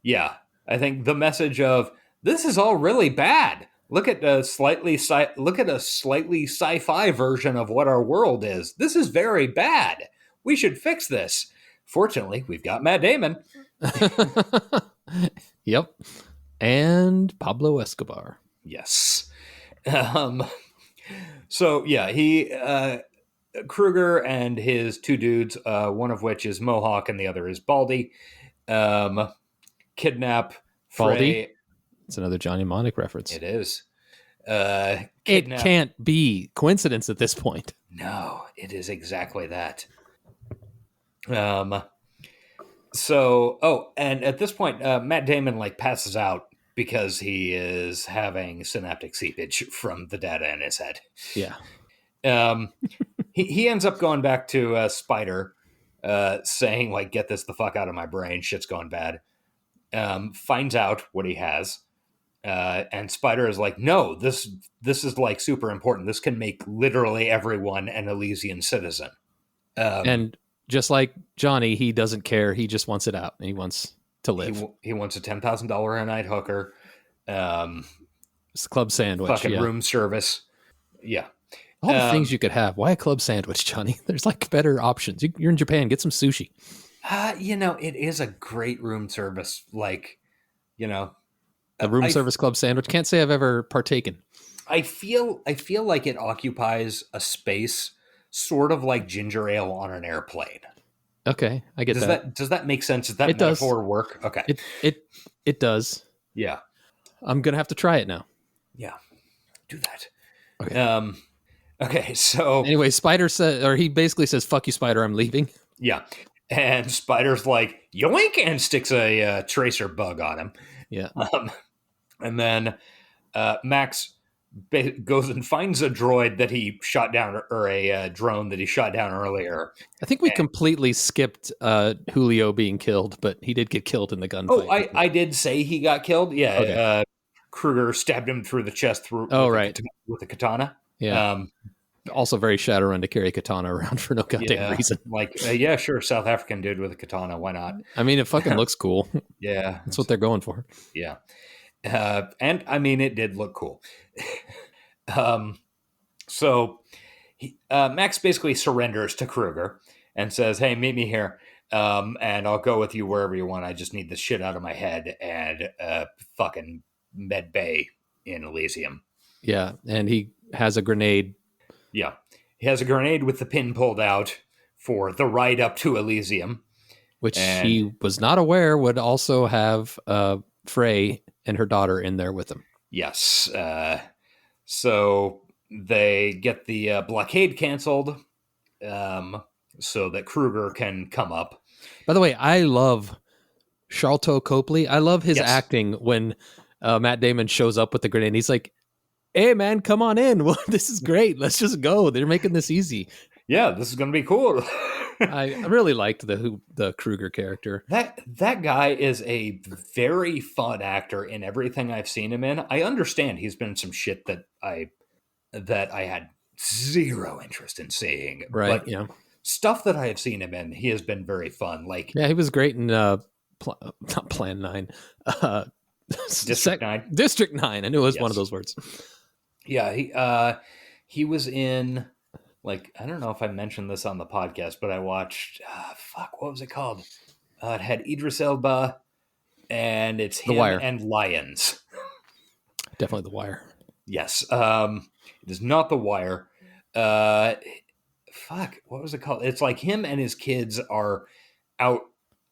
Yeah. I think the message of this is all really bad. Look at a slightly sci-fi version of what our world is. This is very bad. We should fix this. Fortunately, we've got Matt Damon. Yep. And Pablo Escobar. Yes. So yeah, Kruger and his two dudes, one of which is Mohawk and the other is Baldy, kidnap Baldy? Frey. It's another Johnny Mnemonic reference. It is. It can't be coincidence at this point. No, it is exactly that. And at this point, Matt Damon passes out because he is having synaptic seepage from the data in his head. Yeah. He ends up going back to Spider, saying get this the fuck out of my brain. Shit's going bad. Finds out what he has. And Spider is like, no, this is super important. This can make literally everyone an Elysian citizen. And just like Johnny, he doesn't care. He just wants it out and he wants to live. He wants a $10,000 a night hooker. It's club sandwich. Fucking room service. Yeah. All the things you could have. Why a club sandwich, Johnny? There's better options. You're in Japan. Get some sushi. It is a great room service. A room service club sandwich. Can't say I've ever partaken. I feel like it occupies a space sort of like ginger ale on an airplane. Okay, I get that. Does that make sense? Does that it metaphor work? Okay. It does. Yeah. I'm going to have to try it now. Yeah. Do that. Okay. Okay, so anyway, Spider says, or he basically says, "Fuck you, Spider, I'm leaving." Yeah. And Spider's like, yoink, and sticks a tracer bug on him. Yeah. And then Max goes and finds a droid that he shot down, or a drone that he shot down earlier. I think we completely skipped Julio being killed, but he did get killed in the gunfight. Oh, I did say he got killed. Yeah. Okay. Kruger stabbed him through the chest with a katana. Yeah. Also very Shadowrun to carry a katana around for no goddamn reason. Yeah, sure. South African dude with a katana. Why not? I mean, it fucking looks cool. Yeah. That's what they're going for. Yeah. And I mean, it did look cool. So Max basically surrenders to Kruger and says, hey, meet me here. And I'll go with you wherever you want. I just need this shit out of my head and fucking med bay in Elysium. Yeah. And he has a grenade. Yeah. He has a grenade with the pin pulled out for the ride up to Elysium. Which he was not aware would also have Frey and her daughter in there with him. Yes. So they get the blockade canceled so that Kruger can come up. By the way, I love Sharlto Copley. I love his acting when Matt Damon shows up with the grenade. He's like, hey, man, come on in. Well, this is great. Let's just go. They're making this easy. Yeah, this is going to be cool. I really liked the Kruger character. That guy is a very fun actor in everything I've seen him in. I understand he's been in some shit that I had zero interest in seeing. Right. But stuff that I have seen him in, he has been very fun. He was great in not Plan 9. District 9. District 9. I knew it was one of those words. Yeah, he was in, I don't know if I mentioned this on the podcast, but I watched, what was it called? It had Idris Elba, and it's him and Lions. Definitely The Wire. Yes. It is not The Wire. What was it called? It's like him and his kids are out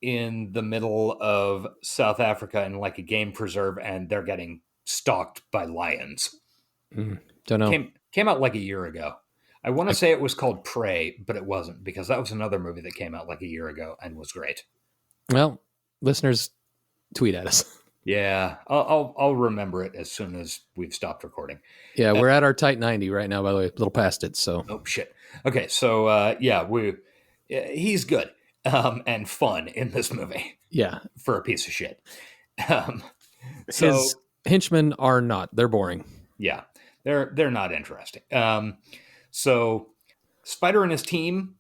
in the middle of South Africa in a game preserve, and they're getting stalked by lions. Don't know. Came out a year ago. I want to say it was called Prey, but it wasn't, because that was another movie that came out a year ago and was great. Well, listeners, tweet at us. Yeah, I'll remember it as soon as we've stopped recording. Yeah, we're at our tight 90 right now, by the way, a little past it. So, Oh shit. Okay, so he's good and fun in this movie yeah, for a piece of shit. Um, his henchmen are not. They're boring. yeah, they're not interesting. So Spider and his team,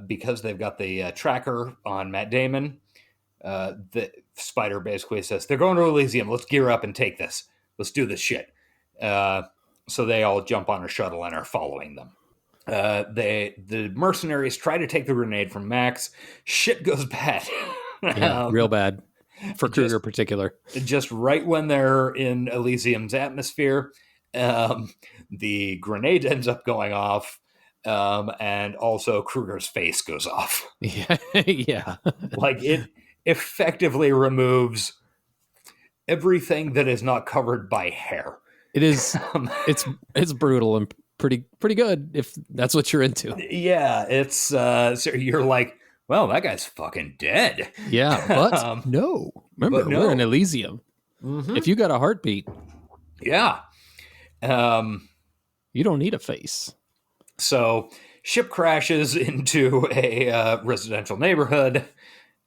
because they've got the tracker on Matt Damon, the Spider basically says they're going to Elysium. Let's gear up and take this. Let's do this shit. So they all jump on a shuttle and are following them. The mercenaries try to take the grenade from Max. Shit goes bad. Yeah, real bad for Kruger in particular. Just right when they're in Elysium's atmosphere, the grenade ends up going off, and also Kruger's face goes off. Yeah, yeah. Like it effectively removes everything that is not covered by hair. It is. It's brutal and pretty good if that's what you're into. Yeah, it's so you're like, well, that guy's fucking dead. Yeah, but no. Remember, we're in Elysium. Mm-hmm. If you got a heartbeat, yeah, you don't need a face. So ship crashes into a residential neighborhood,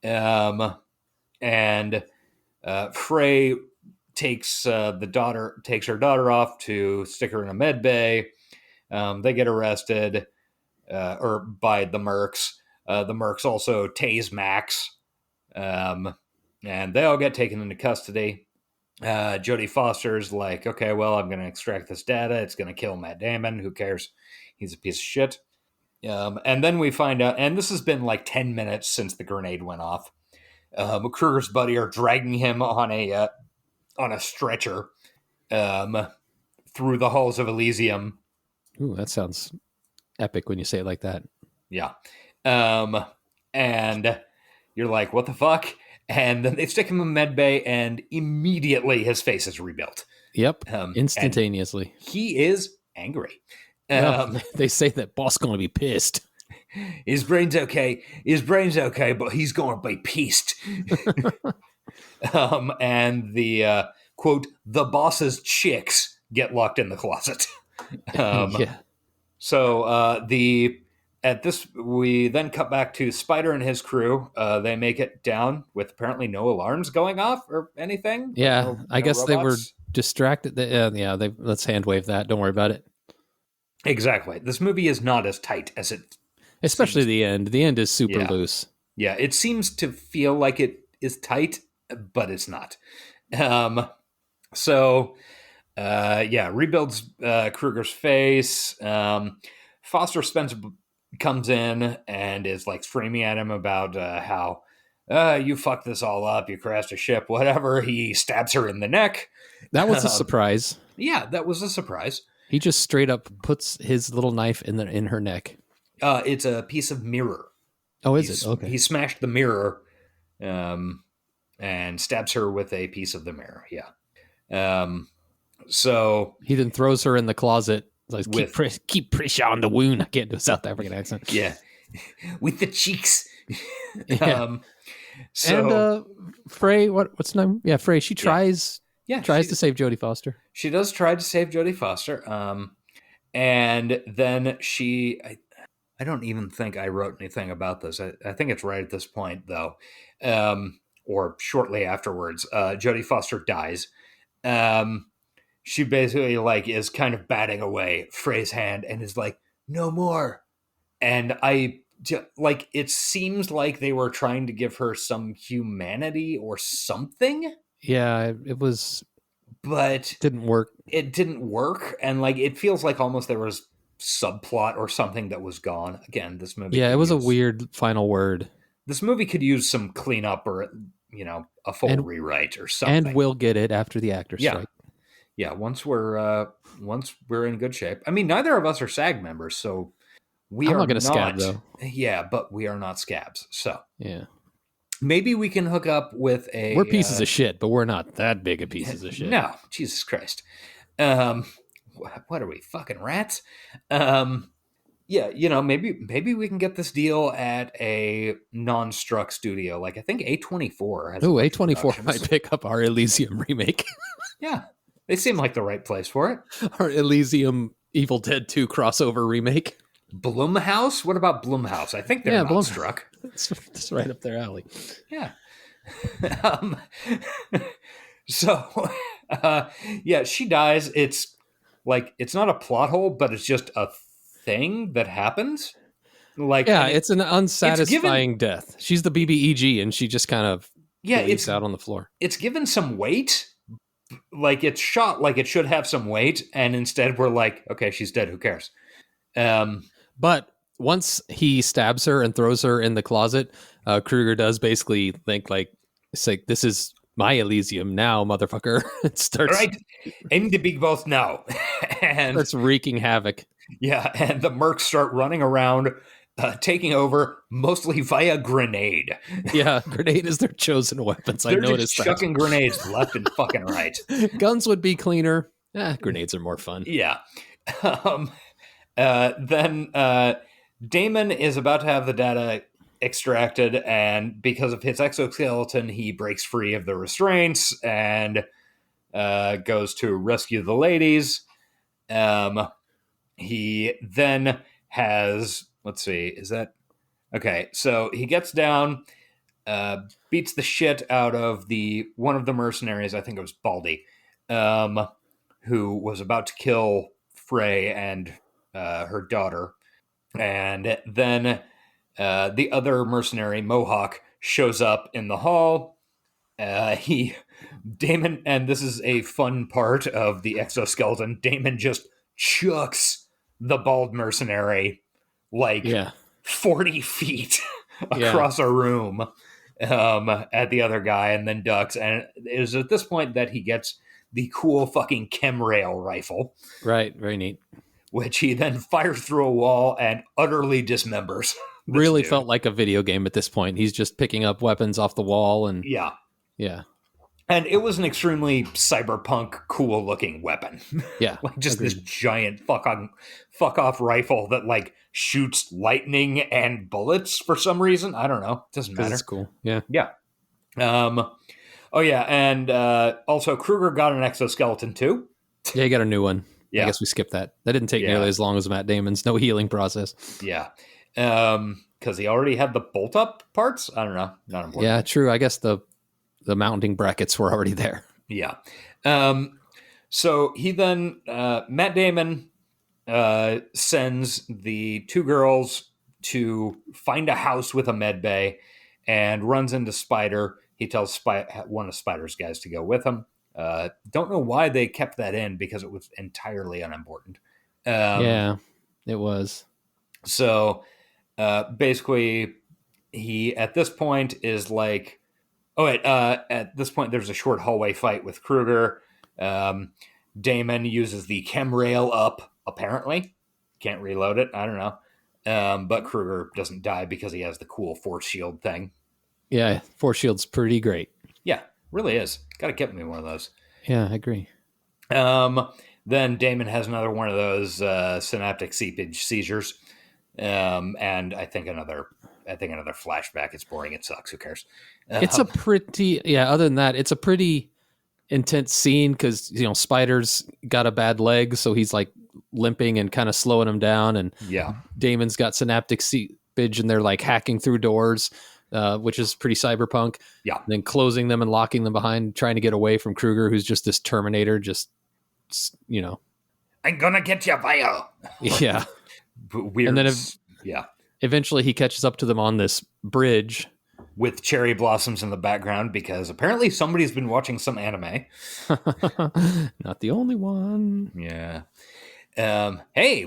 and Frey takes her daughter off to stick her in a med bay. They get arrested, or by the mercs. The mercs also tase Max, and they all get taken into custody. Jodie Foster's like, okay, well, I'm going to extract this data. It's going to kill Matt Damon. Who cares? He's a piece of shit. And then we find out, and this has been like 10 minutes since the grenade went off. Kruger's buddy are dragging him on a stretcher through the halls of Elysium. Ooh, that sounds epic when you say it like that. Yeah. And you're like, what the fuck? And then they stick him in med bay, and immediately his face is rebuilt. Yep, instantaneously. He is angry. They say that boss going to be pissed. His brain's okay, but he's going to be pissed. And the quote, the boss's chicks get locked in the closet. Yeah. So we then cut back to Spider and his crew. They make it down with apparently no alarms going off or anything. Yeah, I guess robots. They were distracted. Let's hand wave that. Don't worry about it. Exactly. This movie is not as tight as it especially seems. The end. The end is super loose. Yeah, it seems to feel like it is tight, but it's not. Rebuilds Kruger's face. Foster comes in and is like screaming at him about how you fucked this all up, you crashed a ship, whatever. He stabs her in the neck. That was a surprise. Yeah, that was a surprise. He just straight up puts his little knife in her neck. It's a piece of mirror. Oh, is it? Okay. He smashed the mirror and stabs her with a piece of the mirror. Yeah. So he then throws her in the closet. Like, keep pressure on the wound. I can't do a South African accent. Yeah. With the cheeks. Yeah. And Frey, what's her name? Yeah, Frey. She tries to save Jodie Foster. She does try to save Jodie Foster. And then I don't even think I wrote anything about this. I think it's right at this point, though, or shortly afterwards. Jodie Foster dies. She basically is kind of batting away Frey's hand and is like, no more. And it seems like they were trying to give her some humanity or something. Yeah, it was, but didn't work. It didn't work. And it feels like almost there was subplot or something that was gone. Again, this movie. Yeah, it was a weird final word. This movie could use some cleanup or, a full rewrite or something. And we'll get it after the actors strike. Yeah, once we're in good shape. I mean, neither of us are SAG members, so I'm not going to scab though. Yeah, but we are not scabs. So yeah, maybe we can hook up with a. We're pieces of shit, but we're not that big of pieces of shit. No, Jesus Christ. What are we, fucking rats? Yeah, maybe we can get this deal at a non-struck studio. Like I think A24 has. Oh, a bunch of A24 productions. might pick up our Elysium remake. Yeah, they seem like the right place for it. Our Elysium Evil Dead 2 crossover remake. Blumhouse? What about Blumhouse? I think they're not struck. It's right up their alley. Yeah. um, so, yeah, she dies. It's like it's not a plot hole, but it's just a thing that happens. Like, yeah, it's an unsatisfying death. She's the BBEG, and she just kind of leaves out on the floor. It's given some weight. Like it's shot like it should have some weight, and instead we're like, okay, she's dead. Who cares? But once he stabs her and throws her in the closet, Kruger does basically think like, it's like, this is my Elysium now, motherfucker. It starts right. Aim the big boss now, and starts wreaking havoc. Yeah, and the mercs start running around, taking over mostly via grenade. Yeah, grenade is their chosen weapons. I noticed just chucking grenades left and fucking right. Guns would be cleaner. Grenades are more fun. Yeah. Then Damon is about to have the data extracted, and because of his exoskeleton, he breaks free of the restraints and goes to rescue the ladies. He then has, let's see, is that okay? So he gets down, beats the shit out of one of the mercenaries. I think it was Baldy, who was about to kill Frey and her daughter, and then the other mercenary, Mohawk, shows up in the hall. Damon, and this is a fun part of the exoskeleton, Damon just chucks the bald mercenary like 40 feet across a room at the other guy, and then ducks. And it is at this point that he gets the cool fucking chemrail rifle. Right, very neat. Which he then fires through a wall and utterly dismembers. Really felt like a video game at this point. He's just picking up weapons off the wall and yeah. And it was an extremely cyberpunk, cool-looking weapon. Yeah, like just this giant fuck off rifle that like shoots lightning and bullets for some reason. I don't know. It doesn't matter. It's cool. Yeah. Yeah. Oh yeah, and also Kruger got an exoskeleton too. Yeah, he got a new one. Yeah. I guess we skipped that. That didn't take nearly as long as Matt Damon's. No healing process. Yeah. Because he already had the bolt up parts. I don't know. Not important. Yeah, true. I guess the mounting brackets were already there. Yeah. So he then, Matt Damon sends the two girls to find a house with a med bay and runs into Spider. He tells one of Spider's guys to go with him. Don't know why they kept that in because it was entirely unimportant. Yeah, it was. So basically, he at this point is like, at this point, there's a short hallway fight with Kruger. Damon uses the chemrail up, apparently. Can't reload it. I don't know. But Kruger doesn't die because he has the cool force shield thing. Yeah, force shield's pretty great. Yeah, really is. Gotta get me one of those. Yeah, I agree. Then Damon has another one of those synaptic seepage seizures. And I think another flashback. It's boring. It sucks. Who cares? It's a pretty, other than that, it's a pretty intense scene because, Spider's got a bad leg. So he's like limping and kind of slowing him down. And Damon's got synaptic seepage and they're like hacking through doors, which is pretty cyberpunk. Yeah. And then closing them and locking them behind, trying to get away from Kruger, who's just this Terminator, I'm gonna get you, bio. Yeah. Weird. And then eventually he catches up to them on this bridge with cherry blossoms in the background because apparently somebody's been watching some anime. Not the only one. Yeah. Hey,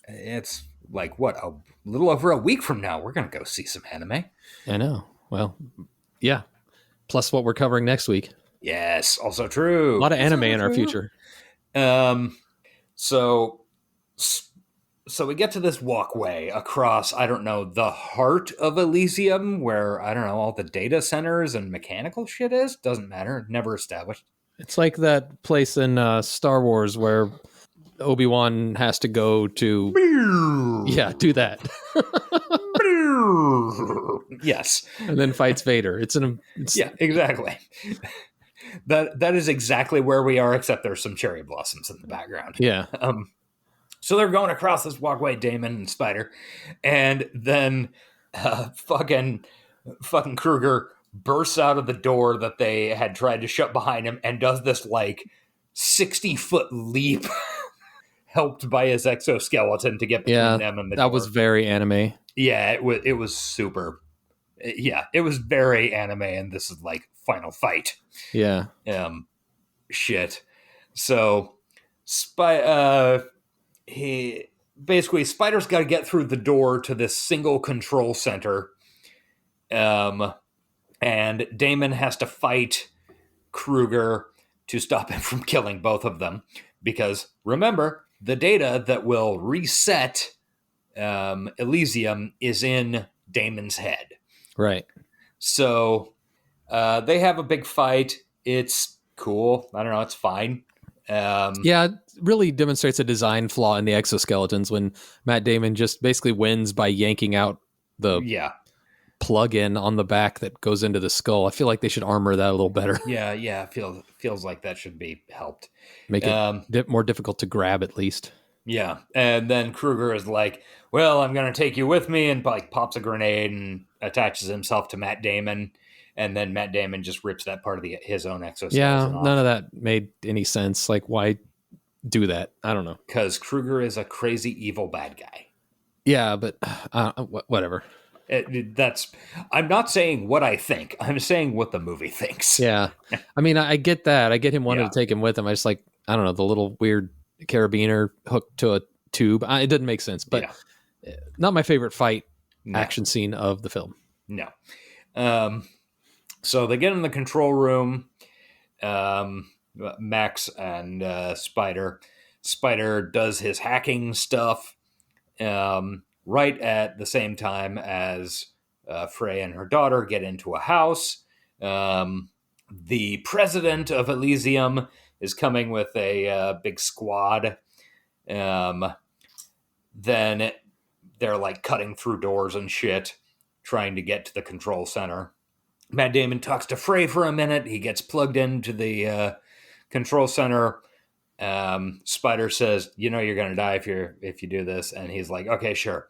it's like what, a little over a week from now. We're going to go see some anime. I know. Well, yeah. Plus what we're covering next week. Yes. Also true. A lot of anime in our future. So we get to this walkway across, I don't know, the heart of Elysium, where, I don't know, all the data centers and mechanical shit is. Doesn't matter. Never established. It's like that place in Star Wars where Obi-Wan has to go to do that. Yes. And then fights Vader. Yeah, exactly. That is exactly where we are, except there's some cherry blossoms in the background. Yeah. So they're going across this walkway, Damon and Spider, and then fucking Kruger bursts out of the door that they had tried to shut behind him and does this like 60-foot leap, helped by his exoskeleton to get between them and the door. That was very anime. Yeah, it was super. Yeah, it was very anime, and this is like final fight. Yeah. Shit. So, Spider's got to get through the door to this single control center. And Damon has to fight Kruger to stop him from killing both of them. Because remember, the data that will reset Elysium is in Damon's head. Right. So they have a big fight. It's cool. I don't know. It's fine. It really demonstrates a design flaw in the exoskeletons when Matt Damon just basically wins by yanking out the plug-in on the back that goes into the skull. I feel like they should armor that a little better. Yeah. Feels like that should be helped. Make it more difficult to grab, at least. Yeah, and then Kruger is like, "Well, I'm going to take you with me," and like pops a grenade and attaches himself to Matt Damon, and then Matt Damon just rips that part of his own exoskeleton off. None of that made any sense. Like, why do that? I don't know. Because Kruger is a crazy, evil bad guy. Yeah, but whatever. I'm not saying what I think. I'm saying what the movie thinks. Yeah, I mean, I get that. I get him wanting to take him with him. I just I don't know, the little weird carabiner hooked to a tube. It didn't make sense, but not my favorite fight action scene of the film. No. So they get in the control room. Max and Spider. Spider does his hacking stuff right at the same time as Frey and her daughter get into a house. The president of Elysium is coming with a big squad. Then they're like cutting through doors and shit, trying to get to the control center. Matt Damon talks to Frey for a minute. He gets plugged into the control center. Spider says, you're going to die if you do this. And he's like, okay, sure.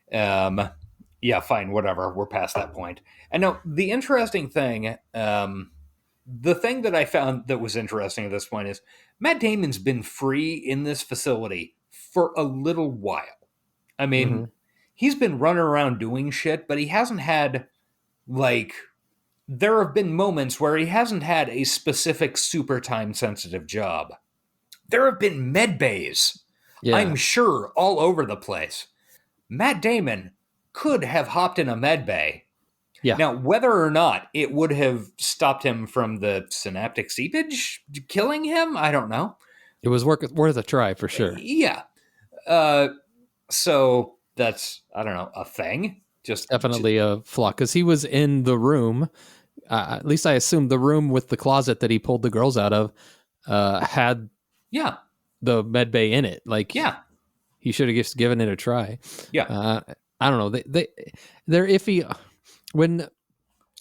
Yeah, fine, whatever. We're past that point. And now the interesting thing, the thing that I found that was interesting at this point is Matt Damon's been free in this facility for a little while. I mean, he's been running around doing shit, but he hasn't had, there have been moments where he hasn't had a specific super time-sensitive job. There have been med bays, I'm sure, all over the place. Matt Damon could have hopped in a med bay. Yeah. Now, whether or not it would have stopped him from the synaptic seepage killing him, I don't know. It was worth a try for sure. Yeah. So that's, I don't know, a thing. Just definitely a flaw because he was in the room. At least I assume the room with the closet that he pulled the girls out of had the med bay in it. He should have just given it a try. Yeah. I don't know. They're iffy. When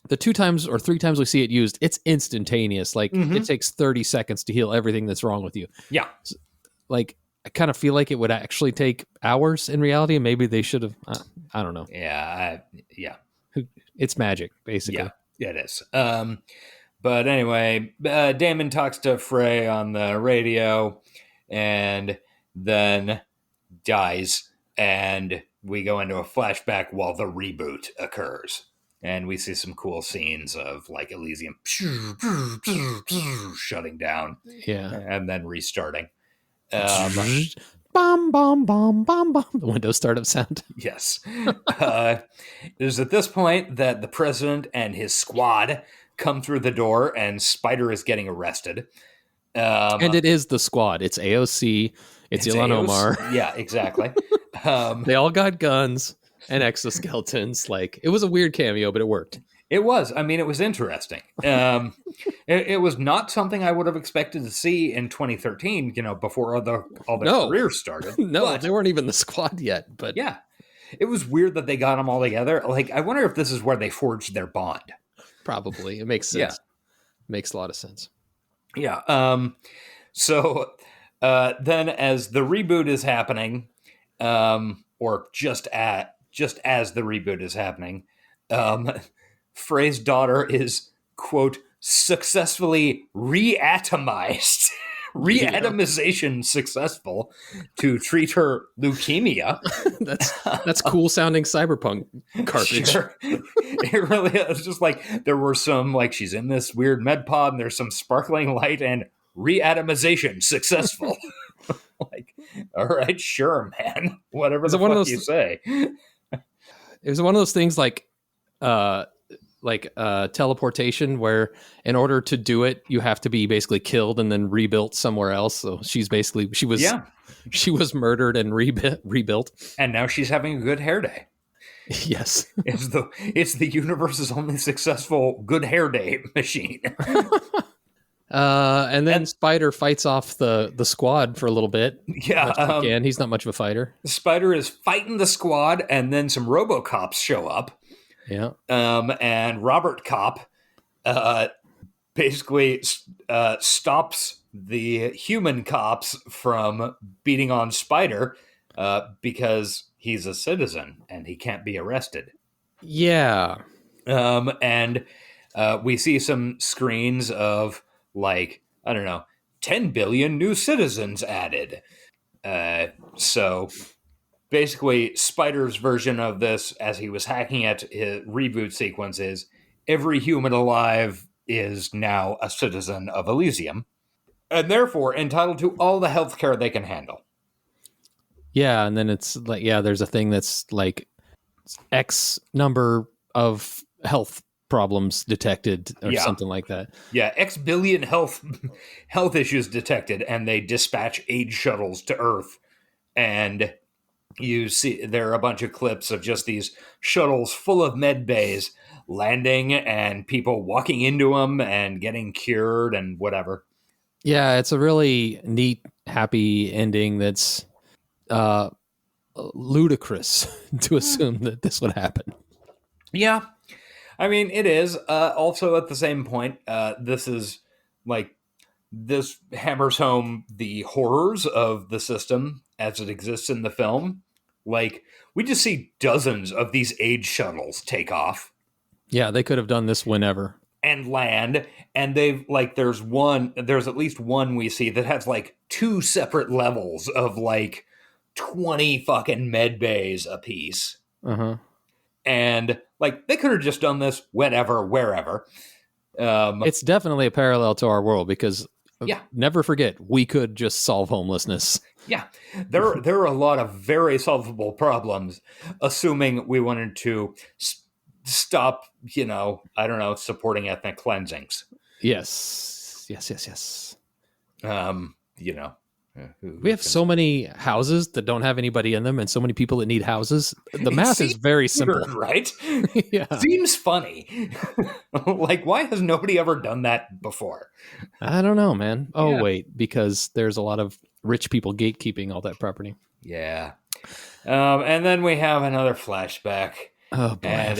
the 2 times or 3 times we see it used, it's instantaneous. It takes 30 seconds to heal everything that's wrong with you. Yeah. I kind of feel like it would actually take hours in reality, and maybe they should have. I don't know. Yeah. It's magic, basically. Yeah, it is. But anyway, Damon talks to Frey on the radio and then dies. And we go into a flashback while the reboot occurs. And we see some cool scenes of Elysium shutting down. Yeah. And then restarting. Bum, bum, bum, bum, bum. The Windows startup sound. Yes. It is at this point that the president and his squad come through the door and Spider is getting arrested. And it is the squad. It's AOC. It's Ilhan Omar. Yeah, exactly. They all got guns and exoskeletons. It was a weird cameo, but it worked. It was. I mean, it was interesting. It was not something I would have expected to see in 2013, before all the careers started. No, But they weren't even the squad yet. But yeah, it was weird that they got them all together. Like, I wonder if this is where they forged their bond. probably. It makes sense. Makes a lot of sense. Yeah. So then as the reboot is happening, or just as the reboot is happening, Frey's daughter is, quote, successfully reatomized. Reatomization successful to treat her leukemia. That's cool sounding cyberpunk garbage. Sure. It really is. Just like there were some, like, she's in this weird med pod and there's some sparkling light and reatomization successful. Like, all right, sure, man. Whatever the fuck you say. It was one of those things like teleportation, where in order to do it, you have to be basically killed and then rebuilt somewhere else. So she was murdered and rebuilt. And now she's having a good hair day. Yes. It's the universe's only successful good hair day machine. And then Spider fights off the squad for a little bit. Yeah. He's not much of a fighter. Spider is fighting the squad, and then some RoboCops show up. Yeah. And Robert Cop basically stops the human cops from beating on Spider because he's a citizen and he can't be arrested. Yeah. And we see some screens of, like, I don't know, 10 billion new citizens added. So basically, Spider's version of this, as he was hacking it, his reboot sequence is every human alive is now a citizen of Elysium, and therefore entitled to all the healthcare they can handle. Yeah, and then it's like, there's a thing that's like X number of health problems detected or something like that. Yeah, X billion health issues detected, and they dispatch aid shuttles to Earth. And you see there are a bunch of clips of just these shuttles full of med bays landing and people walking into them and getting cured and whatever. Yeah, it's a really neat, happy ending that's ludicrous to assume that this would happen. Yeah. I mean, it is. Also, at the same point, this hammers home the horrors of the system as it exists in the film. Like, we just see dozens of these aid shuttles take off. Yeah, they could have done this whenever. And land. And they've, like, there's at least one we see that has, like, 2 separate levels of, like, 20 fucking med bays apiece. Uh-huh. And, like, they could have just done this whenever, wherever. It's definitely a parallel to our world because, never forget, we could just solve homelessness. Yeah, there are a lot of very solvable problems, assuming we wanted to stop, supporting ethnic cleansings. Yes. We have so many houses that don't have anybody in them and so many people that need houses. The math is very simple. Right? Yeah. Seems funny. Like, why has nobody ever done that before? I don't know, man. Oh, wait, because there's a lot of rich people gatekeeping all that property. Yeah. And then we have another flashback. Oh, boy, and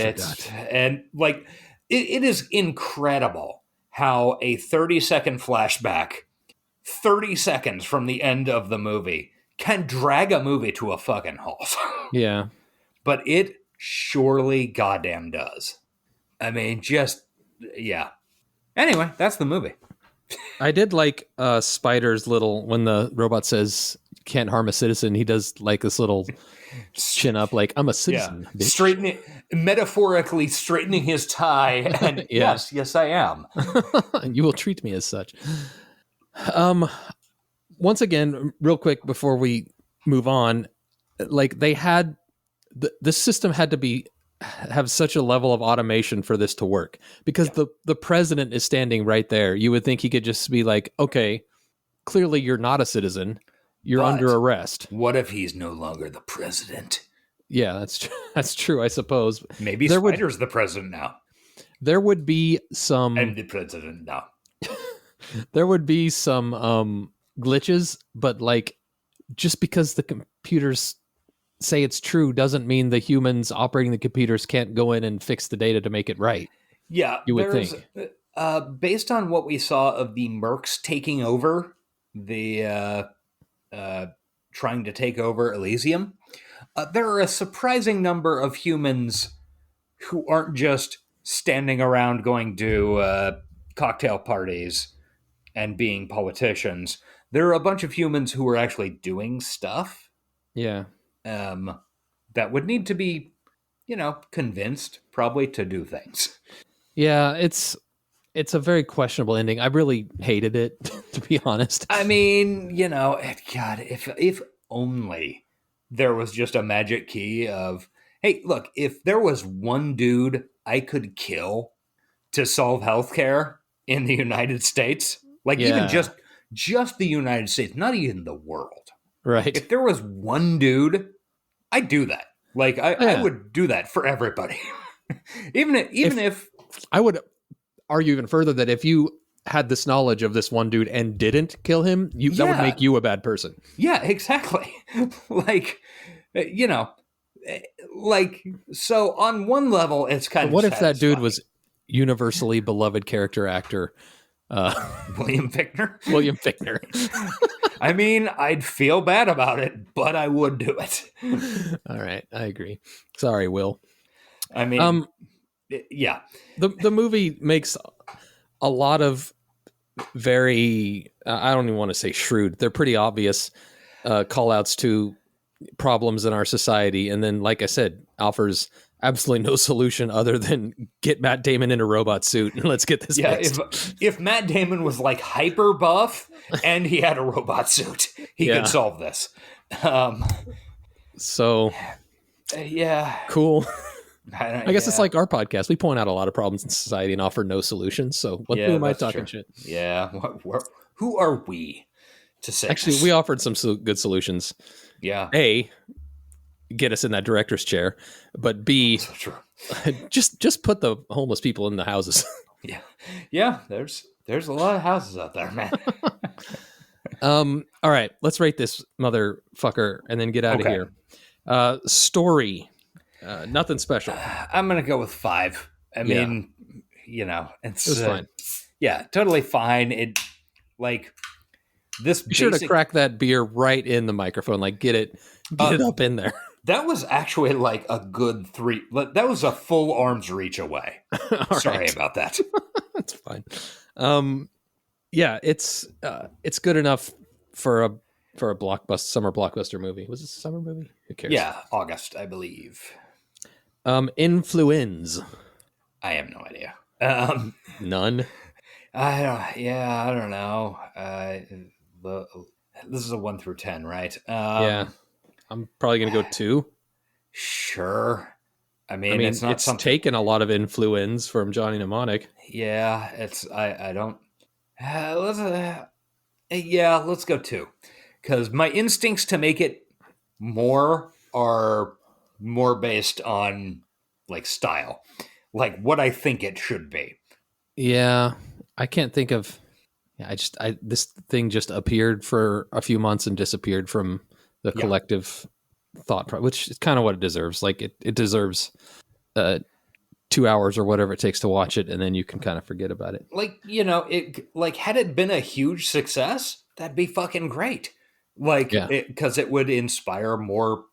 it is incredible how a 30-second flashback 30 seconds from the end of the movie can drag a movie to a fucking halt. Yeah. But it surely goddamn does. I mean, Anyway, that's the movie. I did like Spider's little, when the robot says can't harm a citizen, he does like this little chin up, like, I'm a citizen. Yeah. Metaphorically straightening his tie. And yes, I am. You will treat me as such. Once again, real quick before we move on, like, they had the system had to have such a level of automation for this to work, because the president is standing right there. You would think he could just be like, okay, clearly you're not a citizen. You're under arrest. What if he's no longer the president? Yeah, that's true, I suppose. Maybe Spider's the president now. there would be some. I'm the president now. There would be some glitches, but like just because the computers say it's true doesn't mean the humans operating the computers can't go in and fix the data to make it right. Yeah, You would think. Based on what we saw of the mercs taking over the trying to take over Elysium, there are a surprising number of humans who aren't just standing around going to cocktail parties and being politicians. There are a bunch of humans who are actually doing stuff. Yeah. That would need to be, convinced probably to do things. Yeah, it's a very questionable ending. I really hated it, to be honest. I mean, God, if only there was just a magic key of, hey, look, if there was one dude I could kill to solve healthcare in the United States, like even just the United States, not even the world. Right. If there was one dude, I'd do that. Like I would do that for everybody. even if I would argue even further that if you had this knowledge of this one dude and didn't kill him, that would make you a bad person. Yeah, exactly. So on one level, it's kind of what if that dude satisfying. was universally beloved character actor William Fichtner? William Fichtner. I mean, I'd feel bad about it, but I would do it. All right, I agree. Sorry, Will. I mean, yeah. The movie makes a lot of very, I don't even want to say shrewd, they're pretty obvious call outs to problems in our society. And then, like I said, offers absolutely no solution other than get Matt Damon in a robot suit and let's get this fixed. If Matt Damon was like hyper buff and he had a robot suit, he could solve this. Yeah. Cool. I guess it's like our podcast. We point out a lot of problems in society and offer no solutions. So who am I talking shit? Yeah. Who are we to say? Actually, we offered some good solutions. Yeah. A, get us in that director's chair, but B, so true. just put the homeless people in the houses. Yeah. There's a lot of houses out there, man. All right, let's rate this motherfucker and then get out of here. Story, nothing special. I'm gonna go with 5. I mean, it's fine. Yeah, totally fine. It this. Be sure to crack that beer right in the microphone, like get it up in there. That was actually like a good 3. That was a full arm's reach away. Sorry about that. That's fine. Yeah, it's good enough for a blockbuster, summer blockbuster movie. Was this a summer movie? Who cares? Yeah, August, I believe. Influenz. I have no idea. None. I don't know. This is a 1 through 10, right? Yeah. I'm probably going to go 2. Sure. I mean, it's not something taken a lot of influence from Johnny Mnemonic. Yeah, I don't. Let's go 2, because my instincts to make it more are more based on like style, like what I think it should be. Yeah, I can't think of. Yeah, this thing just appeared for a few months and disappeared from the collective thought, which is kind of what it deserves. Like it deserves 2 hours or whatever it takes to watch it, and then you can kind of forget about it. Had it been a huge success, that'd be fucking great. Because it would inspire more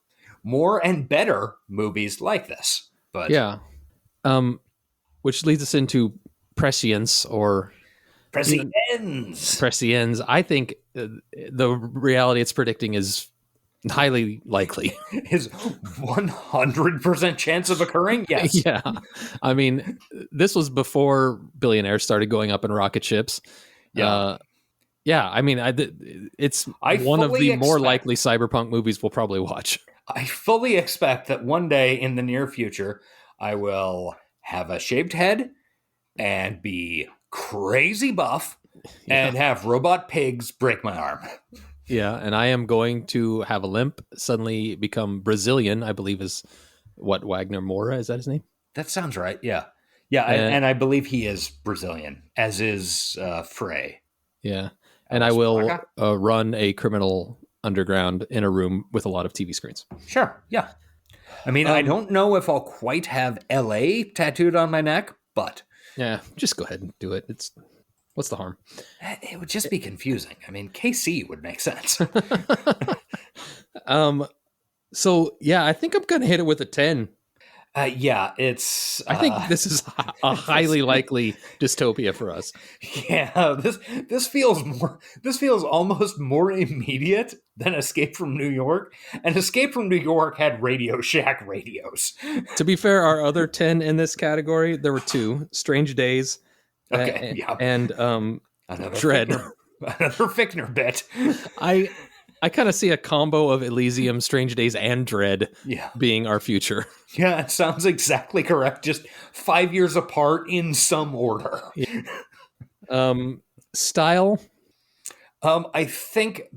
and better movies like this. But which leads us into prescience or prescience. I think the reality it's predicting is highly likely. Is 100% chance of occurring? Yes. Yeah. I mean, this was before billionaires started going up in rocket ships. Yeah. I mean, it's one of the more likely cyberpunk movies we'll probably watch. I fully expect that one day in the near future, I will have a shaved head and be crazy buff and have robot pigs break my arm. Yeah, and I am going to have a limp, suddenly become Brazilian, I believe is what, Wagner Moura, is that his name? That sounds right, yeah. Yeah, and I believe he is Brazilian, as is Frey. Yeah. And I will run a criminal underground in a room with a lot of TV screens. Sure, yeah. I mean, I don't know if I'll quite have LA tattooed on my neck, but... Yeah, just go ahead and do it. What's the harm? It would just be confusing. I mean, KC would make sense. So, yeah, I think I'm going to hit it with a 10. Yeah, it's... I think this is a highly likely dystopia for us. Yeah, this feels almost more immediate than Escape from New York. And Escape from New York had Radio Shack radios. To be fair, our other 10 in this category, there were 2, Strange Days and Dread. Another Fichtner bit. I kind of see a combo of Elysium, Strange Days, and Dread being our future. Yeah, it sounds exactly correct. Just 5 years apart in some order. Yeah. Style? I think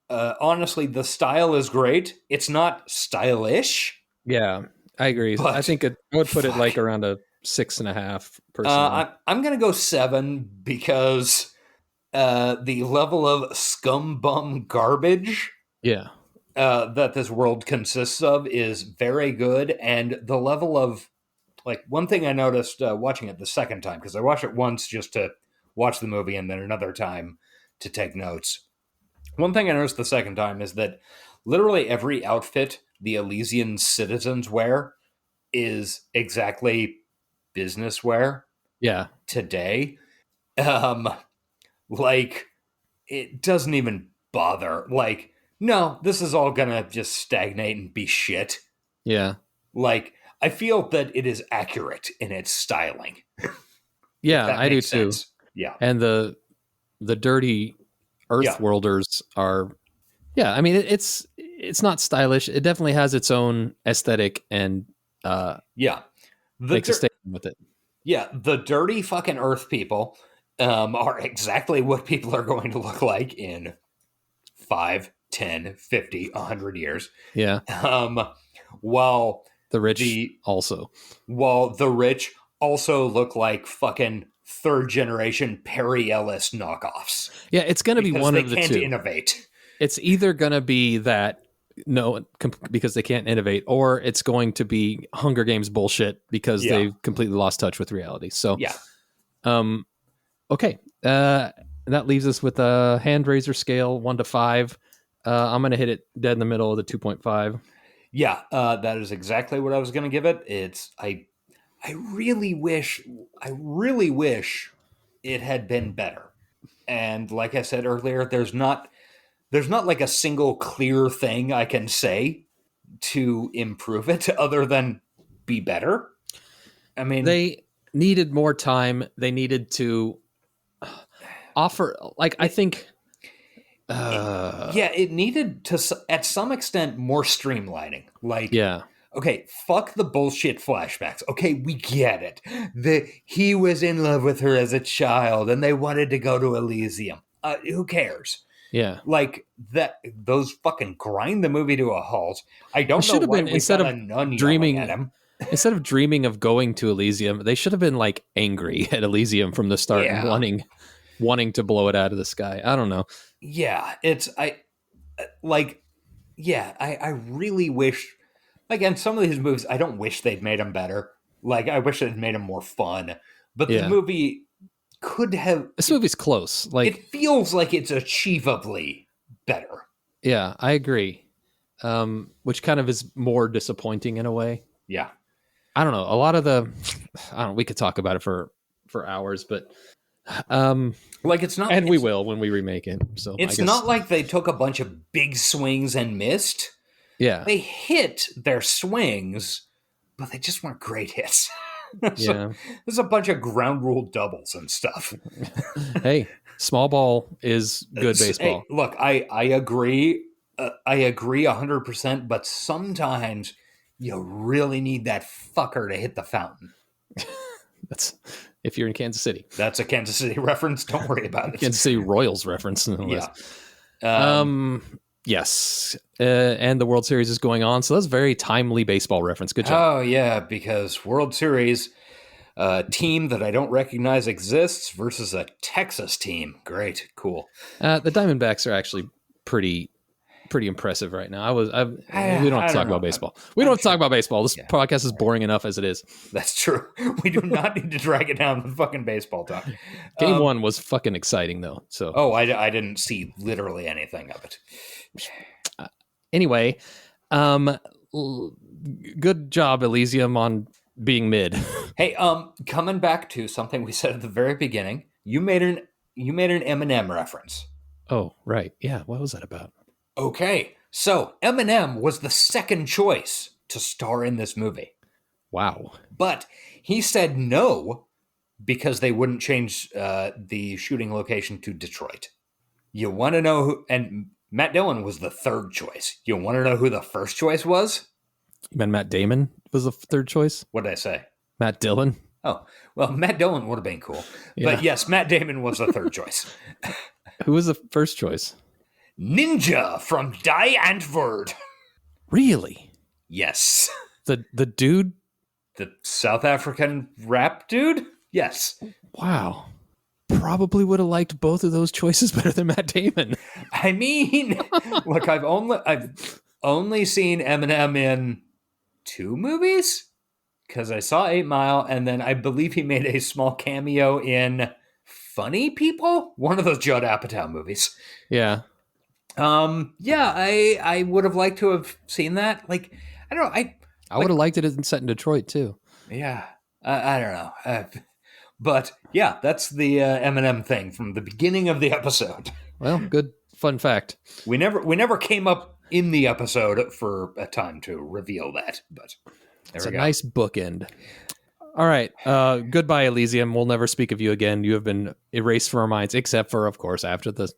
honestly, the style is great. It's not stylish. Yeah, I agree. I think I would put it like around a 6.5. Personally, I'm going to go 7 because... the level of scum bum garbage that this world consists of is very good. And the level of, like, one thing I noticed watching it the second time, because I watched it once just to watch the movie and then another time to take notes. One thing I noticed the second time is that literally every outfit the Elysian citizens wear is exactly business wear. Yeah. Today. Like, it doesn't even bother. Like, no, this is all gonna just stagnate and be shit. Yeah. Like, I feel that it is accurate in its styling. Yeah, I do too. Yeah. And the dirty Earthworlders are... Yeah, I mean, it's not stylish. It definitely has its own aesthetic and... makes a statement with it. Yeah, the dirty fucking Earth people... are exactly what people are going to look like in 5, 10, 50, 100 years. Yeah. While the rich also look like fucking third generation Perry Ellis knockoffs. Yeah, it's going to be one of the two. They can't innovate. It's either going to be that because they can't innovate, or it's going to be Hunger Games bullshit because they've completely lost touch with reality. So yeah. Okay, that leaves us with a hand raiser scale 1 to 5. I'm going to hit it dead in the middle of the 2.5. Yeah, that is exactly what I was going to give it. I really wish it had been better. And like I said earlier, there's not like a single clear thing I can say to improve it other than be better. I mean, they needed more time. They needed to offer, like, I think it needed to at some extent more streamlining. Like, okay, fuck the bullshit flashbacks. Okay, we get it. He was in love with her as a child and they wanted to go to Elysium. Who cares? Yeah, like that. Those fucking grind the movie to a halt. I don't know why instead of dreaming at him. Instead of dreaming of going to Elysium, they should have been like angry at Elysium from the start and wanting to blow it out of the sky. I don't know. Yeah, I really wish, like, in some of these movies, I don't wish they'd made them better. Like, I wish they'd made them more fun. But the movie could have... This movie's close. Like, it feels like it's achievably better. Yeah, I agree. Which kind of is more disappointing in a way. Yeah. I don't know. A lot of we could talk about it for hours, but like, it's not, and we will when we remake it. So it's not like they took a bunch of big swings and missed. Yeah, they hit their swings, but they just weren't great hits. There's a bunch of ground rule doubles and stuff. Hey, small ball is good baseball. Hey, look, I agree. I agree 100%, but sometimes you really need that fucker to hit the fountain. That's if you're in Kansas City. That's a Kansas City reference. Don't worry about it. Kansas City Royals reference. Yeah. Yes. And the World Series is going on, so that's a very timely baseball reference. Good job. Oh yeah, because World Series, A team that I don't recognize exists versus a Texas team. Great, cool. The Diamondbacks are actually pretty impressive right now. We don't have to talk about baseball. We don't have to talk about baseball. This podcast is boring enough as it is. That's true. We do not need to drag it down with fucking baseball talk. Game 1 was fucking exciting though. So I didn't see literally anything of it. Anyway, good job, Elysium, on being mid. Hey, coming back to something we said at the very beginning, you made an Eminem reference. Oh, right. Yeah. What was that about? Okay, so Eminem was the second choice to star in this movie. Wow. But he said no because they wouldn't change the shooting location to Detroit. You want to know who? And Matt Dillon was the third choice. You want to know who the first choice was? You meant Matt Damon was the third choice? What did I say? Matt Dillon? Oh, well, Matt Dillon would have been cool. Yeah. But yes, Matt Damon was the third choice. Who was the first choice? Ninja from Die Antwoord. Really? Yes. The dude? The South African rap dude? Yes. Wow. Probably would have liked both of those choices better than Matt Damon. I mean, look, I've only seen Eminem in 2 movies because I saw 8 Mile, and then I believe he made a small cameo in Funny People, one of those Judd Apatow movies. Yeah. I would have liked to have seen that. Like, I don't know. I would have liked it set in Detroit too. Yeah. I don't know. But yeah, that's the Eminem thing from the beginning of the episode. Well, good fun fact. We never came up in the episode for a time to reveal that, but it's a nice bookend. All right. Goodbye, Elysium. We'll never speak of you again. You have been erased from our minds, except for, of course, after the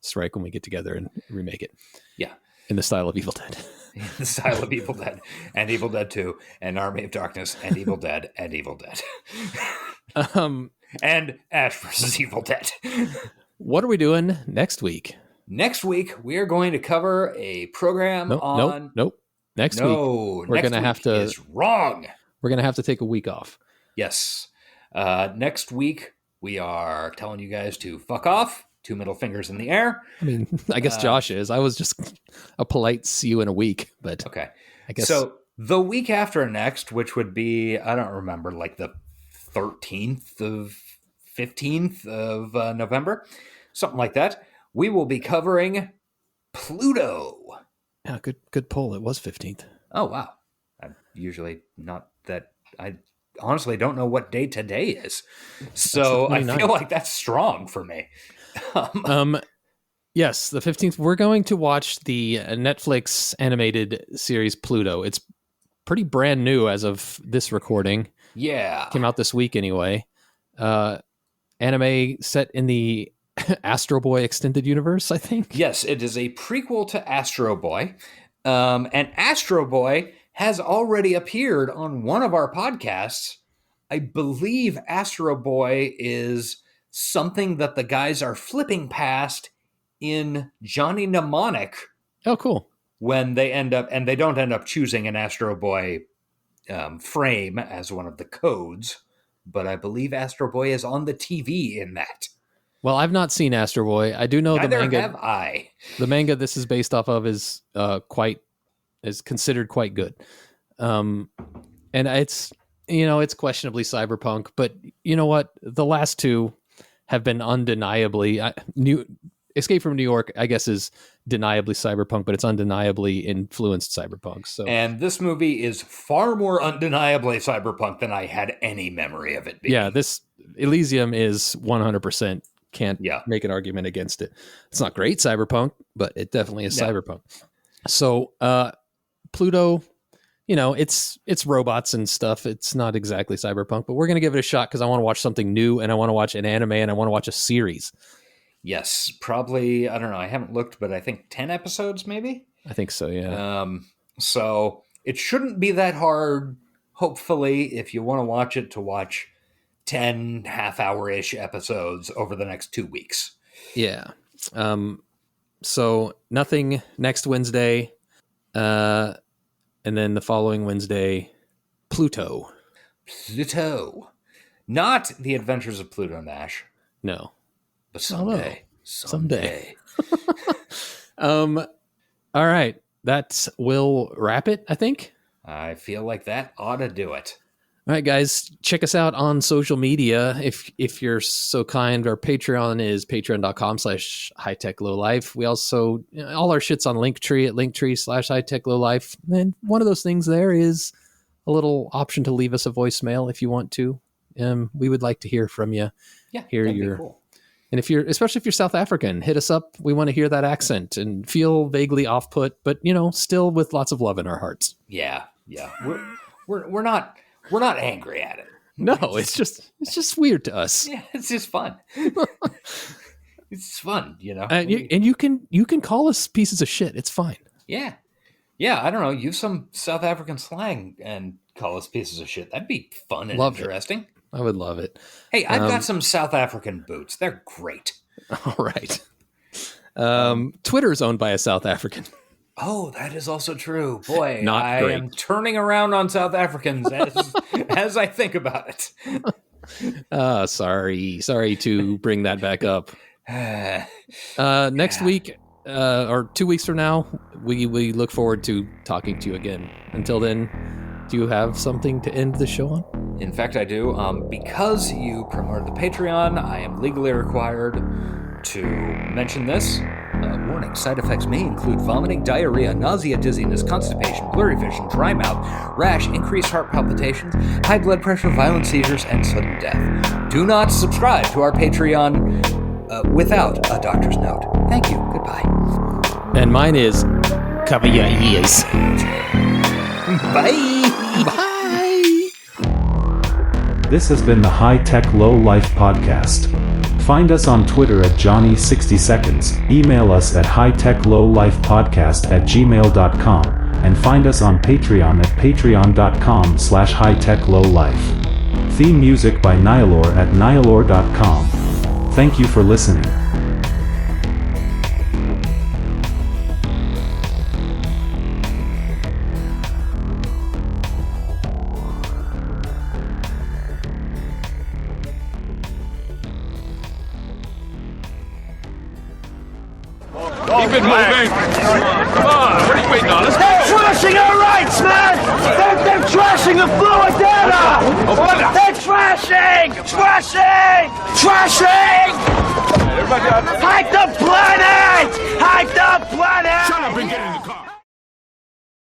strike when we get together and remake it. Yeah. In the style of Evil Dead. In the style of Evil Dead and Evil Dead 2 and Army of Darkness and Evil Dead and Evil Dead. And Ash versus Evil Dead. What are we doing next week? Next week, we are going to cover a program Nope. Next week, we're going to have to... is wrong. We're going to have to take a week off. Yes. Next week, we are telling you guys to fuck off. 2 middle fingers in the air. I mean, I guess Josh is. I was just a polite see you in a week, but okay. I guess so. The week after next, which would be, I don't remember, like the 15th of November, something like that. We will be covering Pluto. Yeah, good poll. It was 15th. Oh wow! I'm usually not that. I honestly don't know what day today is, so I feel like that's strong for me. Yes, the 15th. We're going to watch the Netflix animated series Pluto. It's pretty brand new as of this recording. Yeah. Came out this week anyway. Anime set in the Astro Boy extended universe, I think. Yes, it is a prequel to Astro Boy. And Astro Boy has already appeared on one of our podcasts. I believe Astro Boy is something that the guys are flipping past in Johnny Mnemonic. Oh, cool. When they end up, and they don't end up choosing an Astro Boy frame as one of the codes, but I believe Astro Boy is on the TV in that. Well, I've not seen Astro Boy. I do know Neither the manga. Have I. The manga this is based off of is considered quite good. And it's questionably cyberpunk, but you know what? The last 2 have been undeniably Escape from New York, I guess, is deniably cyberpunk, but it's undeniably influenced cyberpunk. So, and this movie is far more undeniably cyberpunk than I had any memory of it being. Yeah, this Elysium is 100%. Can't make an argument against it. It's not great cyberpunk, but it definitely is cyberpunk. So, Pluto, it's robots and stuff. It's not exactly cyberpunk, but we're going to give it a shot because I want to watch something new, and I want to watch an anime, and I want to watch a series. Yes, probably, I don't know, I haven't looked, but I think 10 episodes maybe? I think so, yeah. So it shouldn't be that hard, hopefully, if you want to watch it, to watch 10 half-hour-ish episodes over the next 2 weeks. Yeah. So nothing next Wednesday, and then the following Wednesday, Pluto. Not The Adventures of Pluto Nash, No. but someday. Someday. All right. That will wrap it, I think. I feel like that ought to do it. All right, guys, check us out on social media. If you're so kind, our Patreon is patreon.com/hightechlowlife. We also, all our shit's on Linktree at linktree/hightechlowlife. And one of those things there is a little option to leave us a voicemail if you want to. We would like to hear from you. Yeah, that'd be cool. And especially if you're South African, hit us up. We want to hear that accent and feel vaguely off-put, but still with lots of love in our hearts. Yeah. We're not angry at it. No, it's just weird to us. Yeah, it's just fun. It's fun, And you can call us pieces of shit. It's fine. Yeah. I don't know. Use some South African slang and call us pieces of shit. That'd be fun and interesting. I would love it. Hey, I've got some South African boots. They're great. All right. Twitter is owned by a South African. Oh, that is also true. Boy, Not great. I am turning around on South Africans as I think about it. Sorry to bring that back up. Next week, or 2 weeks from now, we look forward to talking to you again. Until then, do you have something to end the show on? In fact, I do. Because you promoted the Patreon, I am legally required to mention this. Warning, side effects may include vomiting, diarrhea, nausea, dizziness, constipation, blurry vision, dry mouth, rash, increased heart palpitations, high blood pressure, violent seizures, and sudden death. Do not subscribe to our Patreon without a doctor's note. Thank you. Goodbye. And mine is cover your ears. Bye. Bye. This has been the High Tech Low Life podcast. Find us on Twitter at Johnny60seconds, email us at hightechlowlifepodcast@gmail.com, and find us on Patreon at patreon.com/hightechlowlife. Theme music by Nihilor at nihilor.com. Thank you for listening. Keep it moving. Come on, what are you waiting on? Let's go. They're trashing our rights, man! They're trashing the fluid data! They're trashing! Trashing! Trashing! Everybody out there. Fight the planet!